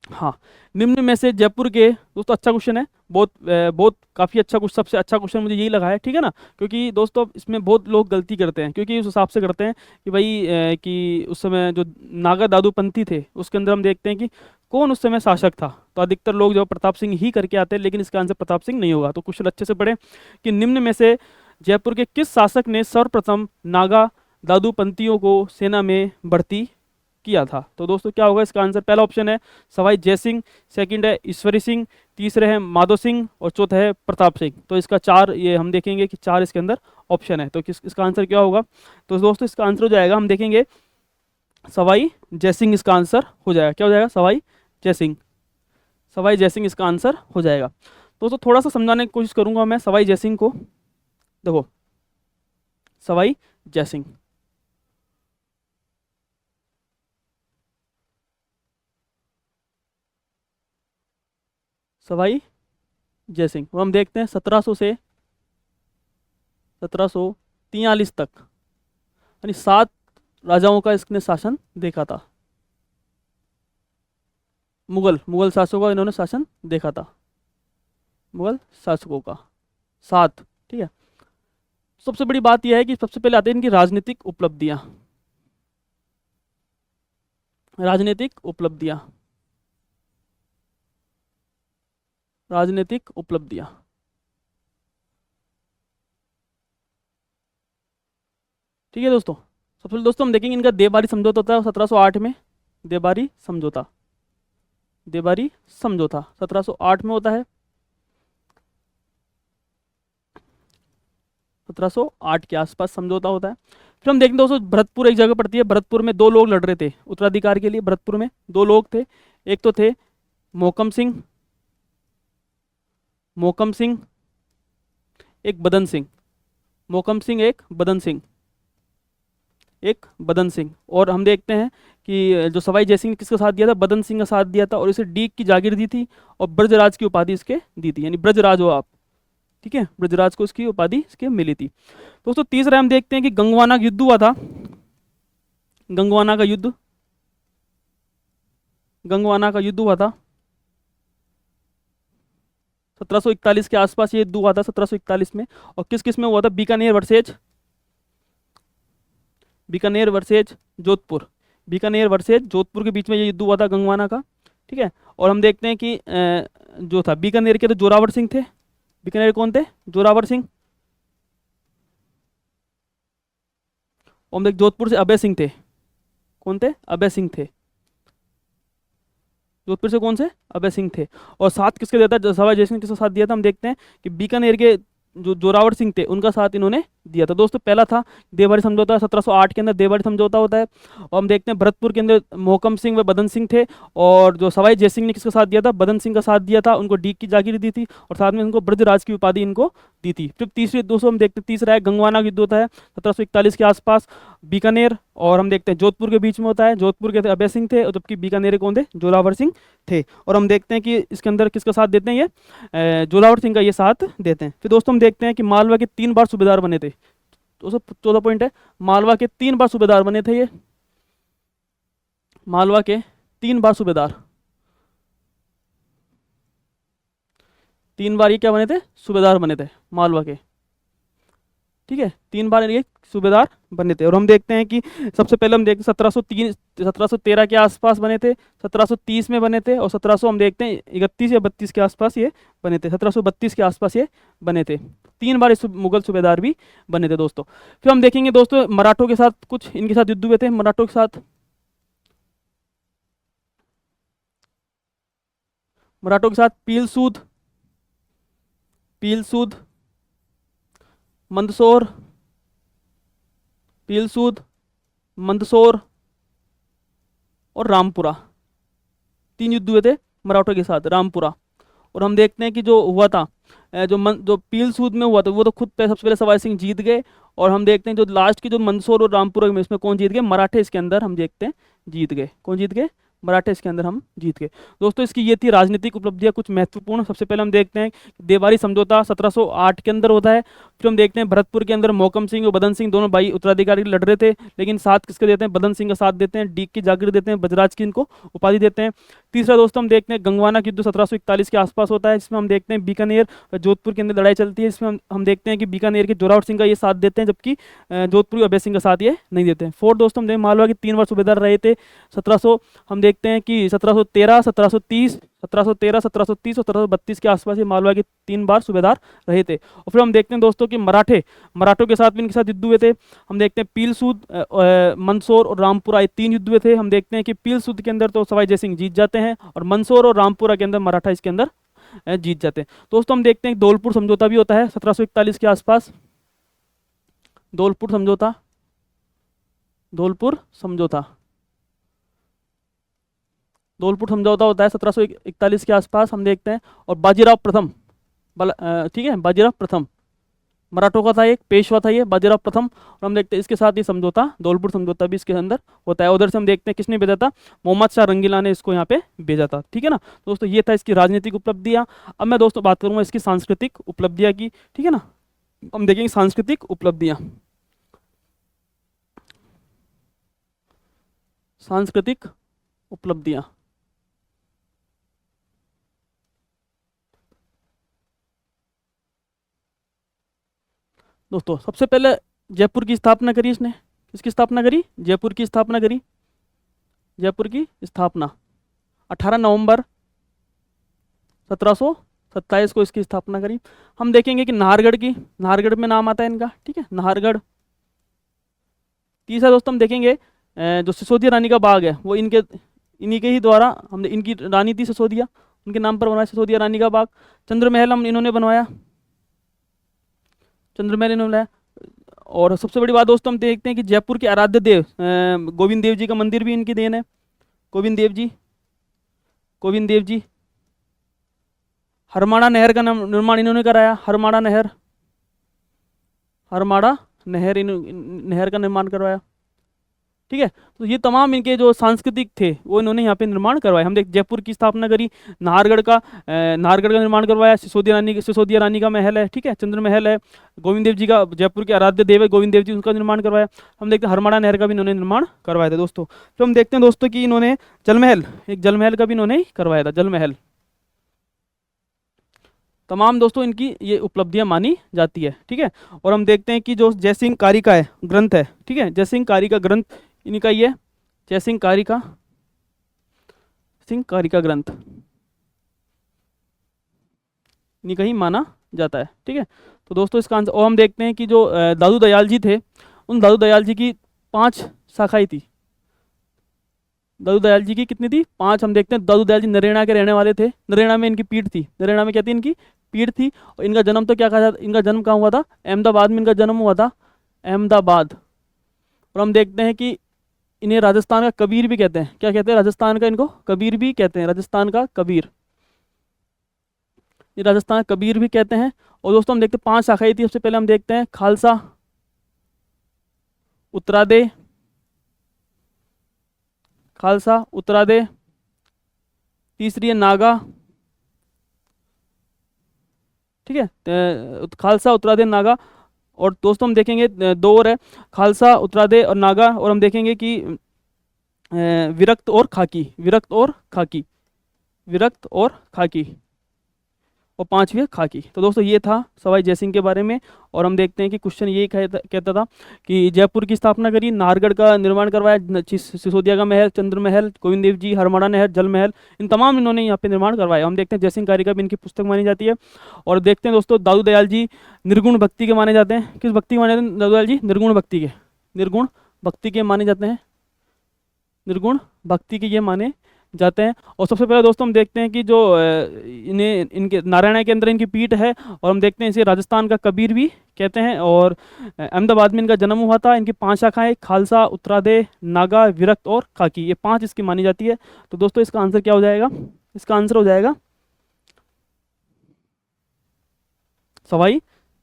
हाँ, निम्न में से जयपुर के, दोस्तों अच्छा क्वेश्चन है, बहुत काफ़ी अच्छा कुछ, सबसे अच्छा क्वेश्चन मुझे यही लगा है, ठीक है ना। क्योंकि दोस्तों इसमें बहुत लोग गलती करते हैं, क्योंकि उस हिसाब से करते हैं कि भाई कि उस समय जो नागा दादूपंथी थे उसके अंदर हम देखते हैं कि कौन उस समय शासक था। तो अधिकतर लोग जो प्रताप सिंह ही करके आते हैं, लेकिन इसका आंसर प्रताप सिंह नहीं होगा। तो क्वेश्चन अच्छे से पढ़ें कि निम्न में से जयपुर के किस शासक ने सर्वप्रथम नागा दादूपंथियों को सेना में भर्ती किया था। तो दोस्तों क्या होगा इसका आंसर, पहला ऑप्शन है सवाई जयसिंह, सेकंड है ईश्वरी सिंह, तीसरे है माधो सिंह, और चौथा है प्रताप सिंह। तो इसका 4 ये हम देखेंगे कि 4 इसके अंदर ऑप्शन है। तो इसका आंसर क्या होगा। तो दोस्तों इसका आंसर हो जाएगा, हम देखेंगे सवाई जयसिंह इसका आंसर हो जाएगा। क्या हो जाएगा, सवाई जयसिंह, सवाई जयसिंह इसका आंसर हो जाएगा। दोस्तों थोड़ा सा समझाने की कोशिश करूंगा मैं सवाई जयसिंह को। देखो सवाई जयसिंह, सवाई जयसिंह, और हम देखते हैं 1700 से 1743 तक, यानी 7 राजाओं का इसने शासन देखा था। मुगल मुगल शासकों का इन्होंने शासन देखा था, मुगल शासकों का। 7, ठीक है। सबसे बड़ी बात यह है कि सबसे पहले आते हैं इनकी राजनीतिक उपलब्धियां, राजनीतिक उपलब्धियां, राजनीतिक उपलब्धियां। ठीक है दोस्तों, सबसे पहले दोस्तों हम देखेंगे इनका देबारी समझौता होता है 1708 में, देबारी समझौता, देबारी समझौता 1708 में होता है, 1708 के आसपास समझौता होता है। फिर हम देखेंगे दोस्तों भरतपुर एक जगह पड़ती है, भरतपुर में दो लोग लड़ रहे थे उत्तराधिकार के लिए, भरतपुर में दो लोग थे, एक तो थे मोहकम सिंह, मोहकम सिंह, एक बदन सिंह, मोहकम सिंह एक बदन सिंह, एक बदन सिंह। और हम देखते हैं कि जो सवाई जयसिंह ने किसका साथ दिया था, बदन सिंह का साथ दिया था, और इसे डीक की जागीर दी थी और ब्रजराज की उपाधि इसके दी थी, यानी ब्रजराज हो आप, ठीक है, ब्रजराज को इसकी उपाधि इसके मिली थी। दोस्तों तीसरा हम देखते हैं कि गंगवाना का युद्ध हुआ था, गंगवाना का युद्ध, गंगवाना का युद्ध हुआ था 1741 के आसपास, ये युद्ध हुआ था 1741 में। और किस किस में हुआ था, Bikaner versus, Bikaner versus Jodhpur, Bikaner versus Jodhpur के बीच में ये युद्ध हुआ था गंगवाना का, ठीक है। और हम देखते हैं कि जो था बीकानेर के तो जोरावर सिंह थे, बीकानेर कौन थे, जोरावर सिंह। और हम देख जोधपुर से अभय सिंह थे, कौन थे, अभय सिंह थे, जोधपुर से कौन से, अभय सिंह थे। और साथ किसके दिया था, सवाई जयसिंह ने किसका साथ दिया था, हम देखते हैं कि बीकानेर के जो जोरावर सिंह थे उनका साथ इन्होंने दिया था। दोस्तों पहला था देवबारी समझौता, 1708 के अंदर देवबारी समझौता होता है। और हम देखते हैं भरतपुर के अंदर मोहकम सिंह व बदन सिंह थे, और जो सवाई जयसिंह ने किसका साथ दिया था, बदन सिंह का साथ दिया था, उनको डीक की जागीर दी थी और साथ में उनको ब्रजराज की उपाधि इनको दी थी। फिर तीसरे दोस्तों हम देखते हैं तीसरा है गंगवाना का युद्ध होता है 1741 के आसपास, बीकानेर और हम देखते हैं जोधपुर के बीच में होता है, जोधपुर के थे अभय सिंह थे और जबकि बीकानेर कौन थे, जोरावर सिंह थे। और हम देखते हैं कि इसके अंदर किसका साथ देते हैं, ये जोरावर सिंह का ये साथ देते हैं। फिर दोस्तों हम देखते हैं कि मालवा के 3 बार सूबेदार बने थे, 214 पॉइंट है, मालवा के 3 बार सूबेदार बने थे ये, मालवा के 3 बार सूबेदार, 3 बार ये क्या बने थे, सूबेदार बने थे मालवा के, ठीक है, 3 बार ये सूबेदार बने थे। और हम देखते हैं कि सबसे पहले हम देखते 1713 के आसपास बने थे, 1730 में बने थे, और 1700 हम देखते हैं 31 या 32 के आसपास ये बने थे, 1732 के आसपास ये बने थे। 3 बार इस मुगल सूबेदार भी बने थे दोस्तों। फिर हम देखेंगे दोस्तों मराठों के साथ कुछ इनके साथ युद्ध हुए थे, मराठों के साथ, मराठों के साथ पील सूद, पील सूद, मंदसौर, पील सूद, मंदसौर और रामपुरा, 3 युद्ध हुए थे मराठों के साथ, रामपुरा। और हम देखते हैं कि जो हुआ था जो पील सूद में हुआ था वो तो खुद पे सबसे पहले सवाई सिंह जीत गए, और हम देखते हैं जो लास्ट की जो मंदसौर और रामपुरा में इसमें कौन जीत गए, मराठे इसके अंदर हम देखते हैं जीत गए, कौन जीत गए, मराठे इसके अंदर हम जीत गए। दोस्तों इसकी ये थी राजनीतिक उपलब्धियां कुछ महत्वपूर्ण। सबसे पहले हम देखते हैं देवारी समझौता 1708 के अंदर होता है। फिर हम देखते हैं भरतपुर के अंदर मोहकम सिंह और बदन सिंह दोनों भाई उत्तराधिकारी लड़ रहे थे, लेकिन साथ किसके देते हैं, बदन सिंह का साथ देते हैं, डीक की जागीर देते हैं, बजराज की इनको उपाधि देते हैं। तीसरा दोस्तों हम देखते हैं गंगवाना का युद्ध 1741 के आसपास होता है, जिसमें हम देखते हैं बीकानेर जोधपुर के अंदर लड़ाई चलती है, जिसमें हम देखते हैं कि बीकानेर के जोरावर सिंह का ये साथ देते हैं, जबकि जोधपुर के अभय सिंह का साथ ये नहीं देते हैं। फोर्थ दोस्तों हम देखें मालवा के 3 बार सूबेदार रहे थे, 1700 हम देखते हैं कि 1713, 1730, 1713, 1730 और 1732 के आसपास ये मालवा के 3 बार सूबेदार रहे थे। और फिर हम देखते हैं दोस्तों कि मराठों के साथ भी इनके साथ युद्ध हुए थे। हम देखते हैं पील सूद, मंदसौर और रामपुरा, ये 3 युद्ध हुए थे। हम देखते हैं कि पील सूद के अंदर तो सवाई जयसिंह जीत जाते हैं और मंदसौर और रामपुरा के अंदर मराठा इसके अंदर जीत जाते हैं। दोस्तों हम देखते हैं धौलपुर समझौता भी होता है 1741 के आसपास, धौलपुर समझौता, धौलपुर समझौता, धौलपुर समझौता होता है 1741 के आसपास हम देखते हैं। और बाजीराव प्रथम, ठीक है, बाजीराव प्रथम मराठों का था, एक पेशवा था ये बाजीराव प्रथम, और हम देखते हैं इसके साथ ही समझौता, धौलपुर समझौता भी इसके अंदर होता है। उधर से हम देखते हैं किसने भेजा था, मोहम्मद शाह रंगीला ने इसको यहाँ पे भेजा था, ठीक है ना दोस्तों। ये था इसकी राजनीतिक उपलब्धियाँ। अब मैं दोस्तों बात करूँगा इसकी सांस्कृतिक उपलब्धियाँ की, ठीक है ना। हम देखेंगे सांस्कृतिक उपलब्धियाँ, सांस्कृतिक उपलब्धियाँ, दोस्तों सबसे पहले जयपुर की स्थापना करी इसने, किसकी स्थापना करी? जयपुर की स्थापना करी। जयपुर की स्थापना 18 नवंबर 1727 को इसकी स्थापना करी। हम देखेंगे कि नाहरगढ़ की, नाहरगढ़ में नाम आता है इनका, ठीक है, नाहरगढ़। तीसरा दोस्तों हम देखेंगे जो सिसोदिया रानी का बाग है वो इन्हीं के ही द्वारा, हमने, इनकी रानी थी सिसोदिया, उनके नाम पर बनवाया सिसोदिया रानी का बाग। चंद्र महल हम इन्होंने बनवाया, चंद्र महल इन्होंने बनाया। और सबसे बड़ी बात दोस्तों हम देखते हैं कि जयपुर के आराध्य देव गोविंद देव जी का मंदिर भी इनकी देन है। गोविंद देव जी, गोविंद देव जी। हरमाड़ा नहर का निर्माण इन्होंने कराया, हरमाड़ा नहर, हरमाड़ा नहर नहर का निर्माण करवाया, ठीक है। तो ये तमाम इनके जो सांस्कृतिक थे वो इन्होंने यहाँ पे निर्माण करवाए। हम देख जयपुर की स्थापना करी, नाहरगढ़ का निर्माण करवाया, सिसोदिया रानी का महल है, ठीक है, चंद्र महल है, गोविंद देव जी का, जयपुर के आराध्य देव है गोविंद देव जी, उनका निर्माण करवाया। हम देखते हैं हरमाड़ा नहर का भी इन्होंने निर्माण करवाया था दोस्तों। तो हम देखते हैं दोस्तों कि इन्होंने जलमहल, एक जलमहल का भी इन्होंने ही करवाया था, जलमहल। तमाम दोस्तों इनकी ये उपलब्धियां मानी जाती है, ठीक है। और हम देखते हैं कि जो जयसिंह कारिका है ग्रंथ है, ठीक है, जयसिंह कारिका ग्रंथ इनका ये जयसिंह कारिका, सिंह कारिका ग्रंथ इनका ही माना जाता है, ठीक है। तो दोस्तों इसका आंसर, और हम देखते हैं कि जो दादू दयाल जी थे, उन दादू दयाल जी की 5 शाखाएं थी। दादू दयाल जी की कितनी थी? 5। हम देखते हैं दादू दयाल जी नरेना के रहने वाले थे, नरेना में इनकी पीठ थी, नरेना में क्या थी इनकी पीठ थी। और इनका जन्म तो क्या कहा जाता, इनका जन्म कहाँ हुआ था? अहमदाबाद में इनका जन्म हुआ था, अहमदाबाद। और हम देखते हैं कि इन्हें राजस्थान का कबीर भी कहते हैं। क्या कहते हैं राजस्थान का? इनको कबीर भी कहते हैं, राजस्थान का कबीर, ये राजस्थान का कबीर भी कहते हैं। और दोस्तों हम देखते हैं 5 शाखाएं थी। सबसे पहले हम देखते हैं खालसा, उत्तरादे, खालसा उत्तरादे, तीसरी है नागा, ठीक है, खालसा उत्तरादे नागा। और दोस्तों हम देखेंगे 2 और है, खालसा उत्तरादे और नागा। और हम देखेंगे कि विरक्त और खाकी, विरक्त और खाकी, विरक्त और खाकी, और 5वीं है खाकी। तो दोस्तों ये था सवाई जयसिंह के बारे में। और हम देखते हैं कि क्वेश्चन ये कहता था कि जयपुर की स्थापना करी, नाहरगढ़ का निर्माण करवाया, सिसोदिया का महल, चंद्र महल, गोविंद देव जी, हरमाड़ा नहर, जल महल, इन तमाम इन्होंने यहाँ पे निर्माण करवाया। हम देखते हैं जयसिंह कारिका भी इनकी पुस्तक मानी जाती है। और देखते हैं दोस्तों दादू दयाल जी निर्गुण भक्ति के माने जाते हैं। किस भक्ति के माने जाते हैं दादू दयाल जी? निर्गुण भक्ति के, निर्गुण भक्ति के माने जाते हैं, निर्गुण भक्ति के ये माने जाते हैं। और सबसे पहले दोस्तों हम देखते हैं कि जो इन्हें, इनके नारायण के अंदर इनकी पीठ है। और हम देखते हैं इसे राजस्थान का कबीर भी कहते हैं। और अहमदाबाद में इनका जन्म हुआ था। इनकी 5 शाखाएं, खालसा, उत्तरादे, नागा, विरक्त और खाकी, ये 5 इसकी मानी जाती है। तो दोस्तों इसका आंसर क्या हो जाएगा? इसका आंसर हो जाएगा सवाई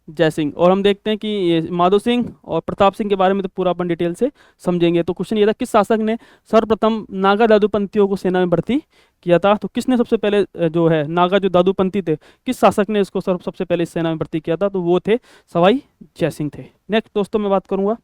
जयसिंह। और हम देखते हैं कि ये माधो सिंह और प्रताप सिंह के बारे में तो पूरा अपन डिटेल से समझेंगे। तो क्वेश्चन ये था, किस शासक ने सर्वप्रथम नागा दादूपंथियों को सेना में भर्ती किया था? तो किसने सबसे पहले जो है नागा जो दादूपंथी थे, किस शासक ने इसको सबसे पहले इस सेना में भर्ती किया था? तो वो थे सवाई जयसिंह थे। नेक्स्ट दोस्तों मैं बात करूंगा,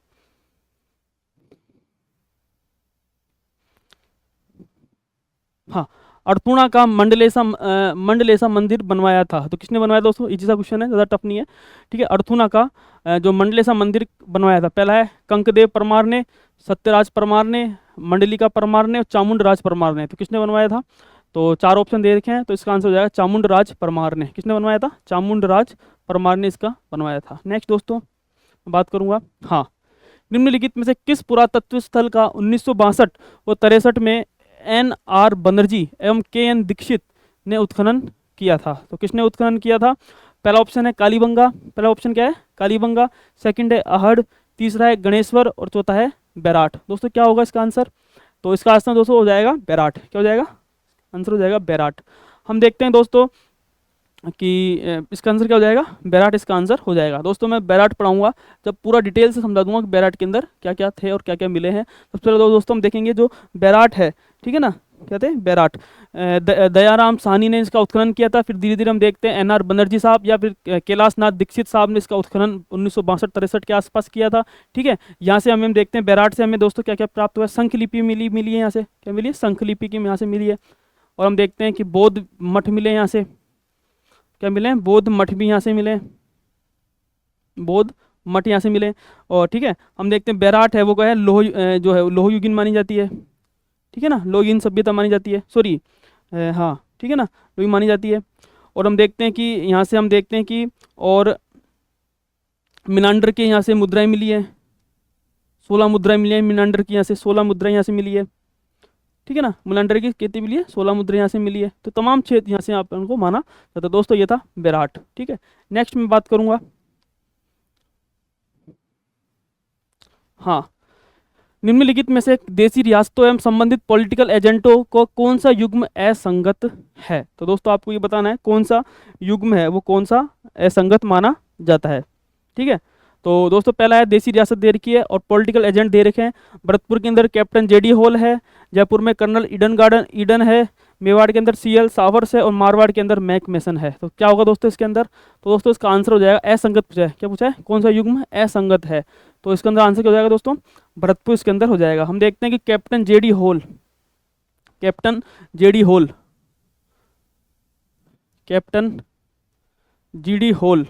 हाँ, अड़तुणा का मंडलेसा मंदिर बनवाया था। तो किसने बनवाया दोस्तों? इजी सा क्वेश्चन है, ज़्यादा टफ नहीं है, ठीक है। अड़तुणा का जो मंडलेसा मंदिर बनवाया था, पहला है कंकदेव परमार ने, सत्यराज परमार ने, मंडलिका परमार ने और चामुंडराज परमार ने। तो किसने बनवाया था? तो 4 ऑप्शन दे रखे हैं, तो इसका आंसर हो जाएगा चामुंडराज परमार ने। किसने बनवाया था? चामुंडराज परमार ने इसका बनवाया था। नेक्स्ट दोस्तों बात करूंगा, हाँ, निम्नलिखित में से किस पुरातत्व स्थल का 1962 व 63 में NR बनर्जी एवं KN दीक्षित ने उत्खनन किया था? तो किसने उत्खनन किया था? पहला ऑप्शन है कालीबंगा, पहला ऑप्शन क्या है? कालीबंगा, सेकंड है अहड़, तीसरा है गणेश्वर और चौथा है बैराट। दोस्तों क्या होगा इसका आंसर? तो इसका आंसर दोस्तों हो जाएगा बैराट। क्या हो जाएगा? आंसर हो जाएगा बैराट। हम देखते हैं दोस्तों कि इसका आंसर क्या हो जाएगा? बैराट इसका आंसर हो जाएगा। दोस्तों मैं बैराट पढ़ाऊंगा जब पूरा डिटेल से समझा दूंगा कि बैराट के अंदर क्या क्या थे और क्या क्या मिले हैं। सबसे पहले दोस्तों हम देखेंगे जो बैराट है, ठीक है ना, क्या थे? बैराट, दयाराम साहनी ने इसका उत्खनन किया था। फिर धीरे धीरे हम देखते हैं NR बनर्जी साहब या फिर कैलाश नाथ दीक्षित साहब ने इसका उत्खनन 1962-63 के आसपास किया था, ठीक है। यहाँ से हमें देखते हैं बैराट से हमें दोस्तों क्या क्या प्राप्त हुआ है? शंख लिपि मिली है यहाँ से, क्या मिली है? शंख लिपि की यहाँ से मिली है। और हम देखते हैं कि बौद्ध मठ मिले यहाँ से, क्या मिले हैं? बौद्ध मठ भी यहाँ से मिले, बौद्ध मठ यहाँ से मिले। और ठीक है, हम देखते हैं बैराट है वो क्या है, जो है लोह युगीन मानी जाती है, ठीक है ना, लोह युगीन सभ्यता मानी जाती है, सॉरी, हाँ ठीक है ना, लोही मानी जाती है। और हम देखते हैं कि यहाँ से हम देखते हैं कि और मिनांडर के यहाँ से मुद्राएं मिली है, 16 मुद्राएं मिली है मिनांडर की, यहाँ से 16 मुद्राएं यहाँ से मिली है, ठीक है ना, मिनांडर की कितनी मिली है, 16 मुद्राएं यहाँ से मिली है। तो तमाम क्षेत्र यहाँ से आप उनको माना जाता है। दोस्तों ये था बैराट, ठीक है। नेक्स्ट मैं बात करूंगा, हाँ, निम्नलिखित में से देशी रियासतों एवं संबंधित पॉलिटिकल एजेंटों को कौन सा युग्म असंगत है। तो दोस्तों आपको ये बताना है कौन सा युग्म है वो कौन सा असंगत माना जाता है, ठीक है। तो दोस्तों पहला है देशी रियासत दे रखी है और पॉलिटिकल एजेंट दे रखे हैं। भरतपुर के अंदर कैप्टन जेडी हॉल है, जयपुर में कर्नल ईडन है, मेवाड़ के अंदर सीएल सावर्स है और मारवाड़ के अंदर मैक मेसन है। तो क्या होगा दोस्तों इसके अंदर, तो दोस्तों इसका आंसर हो जाएगा असंगत पूछा है, क्या पूछा है, कौन सा युग्म असंगत है। तो इसके अंदर आंसर क्या हो जाएगा दोस्तों, भरतपुर इसके अंदर हो जाएगा। हम देखते हैं कि captain JD hall, captain JD hall, captain GD hall,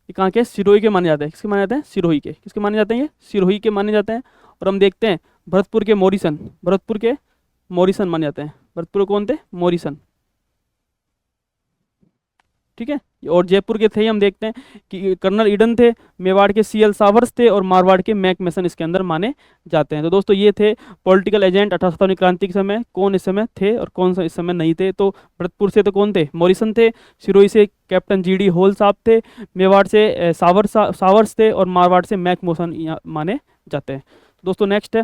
ये कहाँ के, सिरोही के माने जाते हैं, किसके माने जाते हैं, सिरोही के, किसके माने जाते हैं, ये सिरोही के माने जाते हैं। और हम देखते हैं भरतपुर के मॉरिसन, भरतपुर के मॉरिसन माने जाते हैं, भरतपुर कौन थे, मॉरिसन, ठीक है। और जयपुर के थे ही हम देखते हैं कि कर्नल ईडन थे, मेवाड़ के सीएल सावर्स थे और मारवाड़ के मैक मेसन इसके अंदर माने जाते हैं। तो दोस्तों ये थे पॉलिटिकल एजेंट 1857 क्रांति के समय, कौन इस समय थे और कौन सा इस समय नहीं थे। तो भरतपुर से तो कौन थे, मॉरिसन थे, सिरोही से कैप्टन जीडी हॉल साहब थे, मेवाड़ से सावर्स थे और मारवाड़ से मैक मोसन माने जाते हैं। दोस्तों नेक्स्ट है,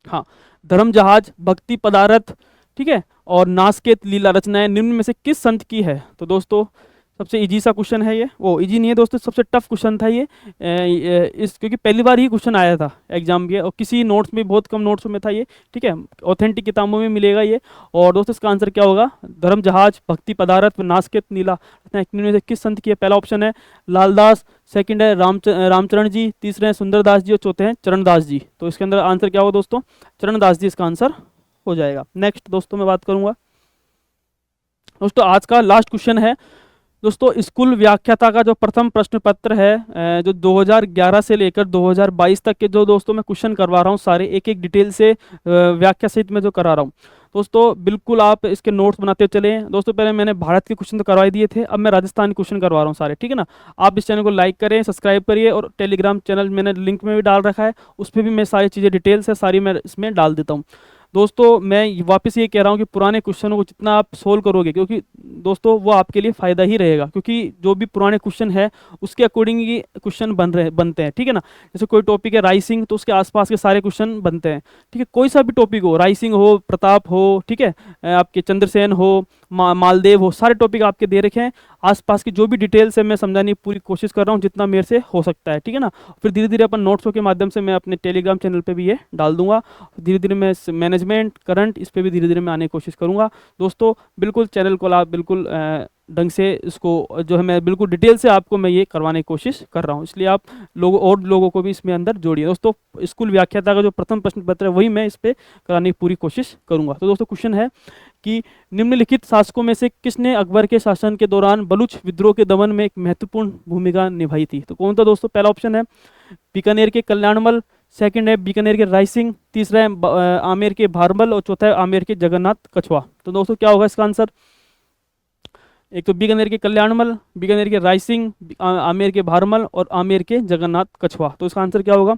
हाँ, धर्म जहाज, भक्ति पदारथ, ठीक है, और नासकेत लीला रचनाएं निम्न में से किस संत की है। तो दोस्तों सबसे इजी सा क्वेश्चन है ये, वो इजी नहीं है दोस्तों, सबसे टफ क्वेश्चन था ये, इस क्योंकि पहली बार ही क्वेश्चन आया था एग्जाम में और किसी नोट्स में, बहुत कम नोट्स में था ये, ठीक है, ऑथेंटिक किताबों में मिलेगा ये। और दोस्तों इसका आंसर क्या होगा, धर्म जहाज, भक्ति पदारथ, नासकेत नीला रचनाएं में से किस संत की है। पहला ऑप्शन है लालदास, सेकंड है रामचरण जी, तीसरे हैं सुंदरदास जी और चौथे हैं चरणदास जी। तो इसके अंदर आंसर क्या होगा दोस्तों, चरणदास जी इसका आंसर हो जाएगा। नेक्स्ट दोस्तों मैं बात करूंगा, दोस्तों आज का लास्ट क्वेश्चन है दोस्तों, स्कूल व्याख्याता का जो प्रथम प्रश्न पत्र है, जो 2011 से लेकर 2022 तक के जो दोस्तों मैं क्वेश्चन करवा रहा हूँ सारे एक एक डिटेल से व्याख्या सहित में जो करा रहा हूँ दोस्तों, बिल्कुल आप इसके नोट्स बनाते चलें। दोस्तों पहले मैंने भारत के क्वेश्चन तो करवाई दिए थे, अब मैं राजस्थान क्वेश्चन करवा रहा हूँ सारे, ठीक है ना। आप इस चैनल को लाइक करें, सब्सक्राइब करिए और टेलीग्राम चैनल मैंने लिंक में भी डाल रखा है, उस पर भी मैं सारी चीज़ें डिटेल्स है सारी मैं इसमें डाल देता हूँ। दोस्तों मैं वापस ये कह रहा हूँ कि पुराने क्वेश्चनों को जितना आप सोल्व करोगे, क्योंकि दोस्तों वो आपके लिए फ़ायदा ही रहेगा, क्योंकि जो भी पुराने क्वेश्चन है उसके अकॉर्डिंग ही क्वेश्चन बनते हैं, ठीक है ना। जैसे कोई टॉपिक है राइसिंग, तो उसके आसपास के सारे क्वेश्चन बनते हैं, ठीक है, कोई सा भी टॉपिक हो, राइसिंग हो, प्रताप हो, ठीक है, आपके चंद्रसेन हो, मालदेव हो, सारे टॉपिक आपके दे रखे हैं। आसपास की जो भी डिटेल्स है मैं समझाने की पूरी कोशिश कर रहा हूँ जितना मेरे से हो सकता है, ठीक है ना। फिर धीरे धीरे अपन नोट्सों के माध्यम से मैं अपने टेलीग्राम चैनल पे भी ये डाल दूंगा। धीरे धीरे मैं मैनेजमेंट करंट इस पर भी धीरे धीरे मैं आने की कोशिश करूंगा। दोस्तों बिल्कुल चैनल को आप बिल्कुल ढंग से इसको जो है मैं बिल्कुल डिटेल से आपको मैं ये करवाने की कोशिश कर रहा हूँ, इसलिए आप लोगों और लोगों को भी इसमें अंदर जोड़िए। दोस्तों स्कूल व्याख्याता का जो प्रथम प्रश्न पत्र है वही मैं इस पर कराने की पूरी कोशिश करूंगा। तो दोस्तों क्वेश्चन है कि निम्नलिखित शासकों में से किसने अकबर के शासन के दौरान बलूच विद्रोह के दमन में एक महत्वपूर्ण भूमिका निभाई थी। तो कौन था दोस्तों, पहला ऑप्शन है बीकानेर के कल्याणमल, सेकंड है बीकानेर के रायसिंह, तीसरा है आमेर के भारमल और चौथा है आमेर के जगन्नाथ कछवा। तो दोस्तों क्या होगा इसका आंसर, एक तो बीकानेर के कल्याणमल, बीकानेर के रायसिंह, आमेर के भारमल और आमेर के जगन्नाथ कछवा। तो इसका आंसर क्या होगा,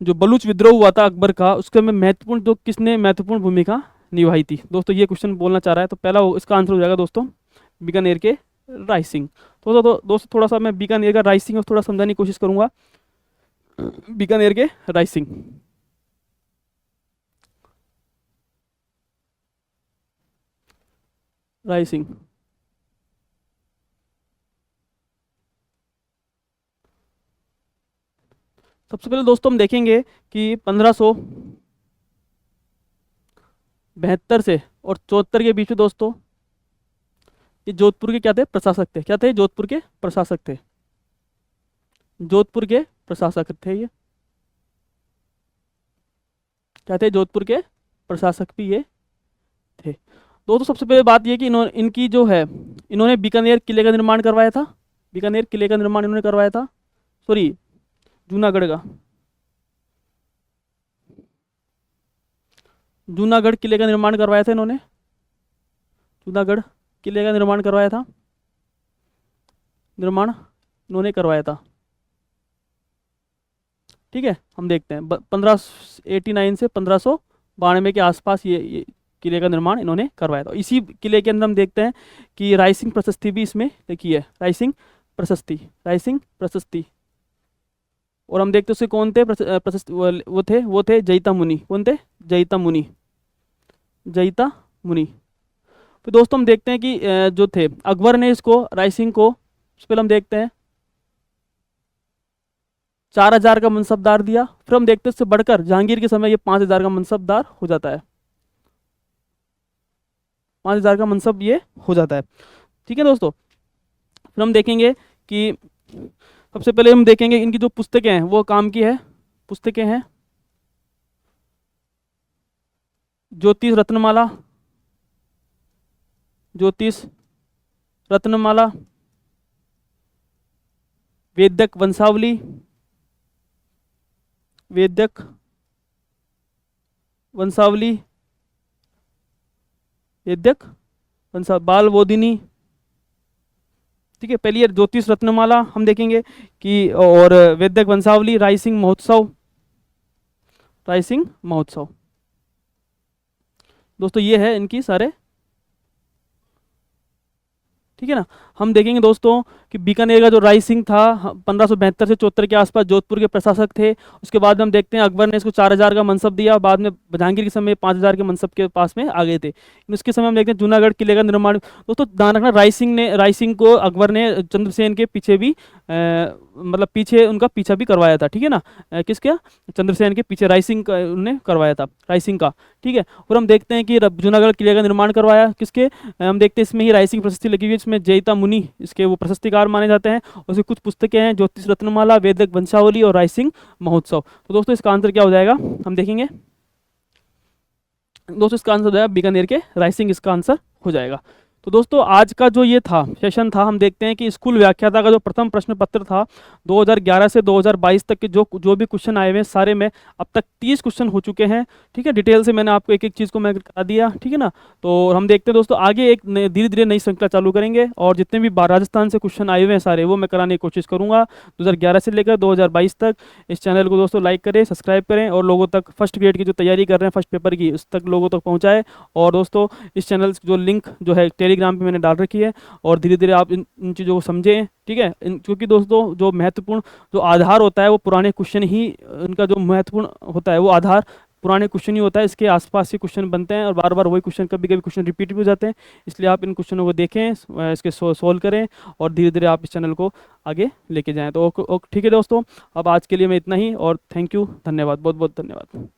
जो बलूच विद्रोह हुआ था अकबर का उसके में महत्वपूर्ण जो किसने महत्वपूर्ण भूमिका निभाई थी। दोस्तों ये क्वेश्चन बोलना चाह रहा है, तो पहला इसका आंसर हो जाएगा दोस्तों बीकानेर के रायसिंह। तो दोस्तों थोड़ा सा मैं बीकानेर का रायसिंह थोड़ा समझाने की कोशिश करूंगा। बीकानेर के रायसिंह, रायसिंह सबसे पहले दोस्तों हम देखेंगे कि 1572 से और 74 के बीच में दोस्तों ये जोधपुर के क्या थे, प्रशासक थे। क्या थे, जोधपुर के प्रशासक थे, जोधपुर के प्रशासक थे ये, क्या थे, जोधपुर के प्रशासक भी ये थे। दोस्तों सबसे पहले बात ये कि इन्होंने बीकानेर किले का निर्माण करवाया था, बीकानेर किले का निर्माण इन्होंने करवाया था, सॉरी जूनागढ़ का, जूनागढ़ किले का निर्माण करवाया था इन्होंने, जूनागढ़ किले का निर्माण करवाया था, निर्माण इन्होंने करवाया था। ठीक है, हम देखते हैं 1589 से 1592 के आसपास ये किले का निर्माण इन्होंने करवाया था। इसी किले के अंदर हम देखते हैं कि रायसिंह प्रशस्ति भी इसमें लिखी है, रायसिंह प्रशस्ति, रायसिंह प्रशस्ति। और हम देखते हैं उसके कौन थे प्रशस्ति, वो थे जयिता मुनि। कौन थे? जयिता मुनि, जयिता मुनि। फिर दोस्तों हम देखते हैं कि जो थे अकबर ने इसको, रायसिंह को, उस पर हम देखते हैं 4000 का मनसबदार दिया। फिर हम देखते हैं उससे बढ़कर जहांगीर के समय ये 5000 का मनसबदार हो जाता है, 5000 का मनसब ये हो जाता है। ठीक है दोस्तों, फिर हम देखेंगे कि सबसे पहले हम देखेंगे इनकी जो पुस्तकें हैं वो काम की है, पुस्तकें हैं ज्योतिष रत्नमाला, ज्योतिष रत्नमाला, वेद्यक वंशावली, वेद्यक वंशावली, वेद्यक वंशा, बाल बोधिनी। ठीक है, पहली ज्योतिष रत्नमाला हम देखेंगे कि, और वेद्यक वंशावली, रायसिंह महोत्सव, रायसिंह महोत्सव। दोस्तों ये है इनकी सारे। ठीक है ना, हम देखेंगे दोस्तों कि बीकानेर का जो रायसिंह था 1572 से 74 के आसपास जोधपुर के प्रशासक थे। उसके बाद हम देखते हैं अकबर ने इसको 4000 का मनसब दिया, बाद में जहांगीर के समय 5000 के मनसब के पास में आ गए थे। उसके समय हम देखते हैं जूनागढ़ किले का निर्माण। दोस्तों ध्यान रखना, रायसिंह को अकबर ने चंद्रसेन के पीछे भी मतलब पीछे उनका पीछा भी करवाया था। ठीक है ना, किसका? चंद्रसेन के पीछे रायसिंह का उन्होंने करवाया था, रायसिंह का। ठीक है, और हम देखते हैं कि जूनागढ़ किले का निर्माण करवाया किसके, हम देखते हैं इसमें ही रायसिंह प्रशस्ति लगी हुई है, इसमें जयिता मुनि इसके वो प्रशस्तिकार माने जाते हैं। उसकी कुछ पुस्तकें हैं, ज्योतिष रत्नमाला, वेदक वंशावली और रायसिंह महोत्सव। तो दोस्तों इसका आंसर क्या हो जाएगा, हम देखेंगे। दोस्तों इसका आंसर हो जाएगा बीकानेर के रायसिंह, इसका आंसर हो जाएगा। तो दोस्तों आज का जो ये था सेशन था, हम देखते हैं कि स्कूल व्याख्याता का जो प्रथम प्रश्न पत्र था 2011 से 2022 तक के जो भी क्वेश्चन आए हुए हैं सारे में अब तक 30 क्वेश्चन हो चुके हैं। ठीक है, डिटेल से मैंने आपको एक एक चीज़ को मैं करा दिया। ठीक है ना, तो हम देखते हैं दोस्तों आगे एक धीरे धीरे नई श्रृंखला चालू करेंगे, और जितने भी राजस्थान से क्वेश्चन आए हुए हैं सारे वो मैं कराने की कोशिश करूँगा 2011 से लेकर 2022 तक। इस चैनल को दोस्तों लाइक करें, सब्सक्राइब करें, और लोगों तक फर्स्ट ग्रेड की जो तैयारी कर रहे हैं फर्स्ट पेपर की उस तक लोगों तक पहुँचाएँ। और दोस्तों इस चैनल जो लिंक जो है टेलीग्राम पे मैंने डाल रखी है, और धीरे धीरे आप इन चीज़ों को समझें। ठीक है, क्योंकि दोस्तों जो महत्वपूर्ण जो आधार होता है वो पुराने क्वेश्चन ही, उनका जो महत्वपूर्ण होता है वो आधार पुराने क्वेश्चन ही होता है। इसके आसपास से क्वेश्चन बनते हैं और बार बार वही क्वेश्चन, कभी कभी क्वेश्चन रिपीट भी हो जाते हैं। इसलिए आप इन क्वेश्चनों को देखें, इसके सोल्व करें, और धीरे धीरे आप इस चैनल को आगे लेके जाएँ। तो ठीक है दोस्तों, अब आज के लिए मैं इतना ही, और थैंक यू, धन्यवाद, बहुत बहुत धन्यवाद।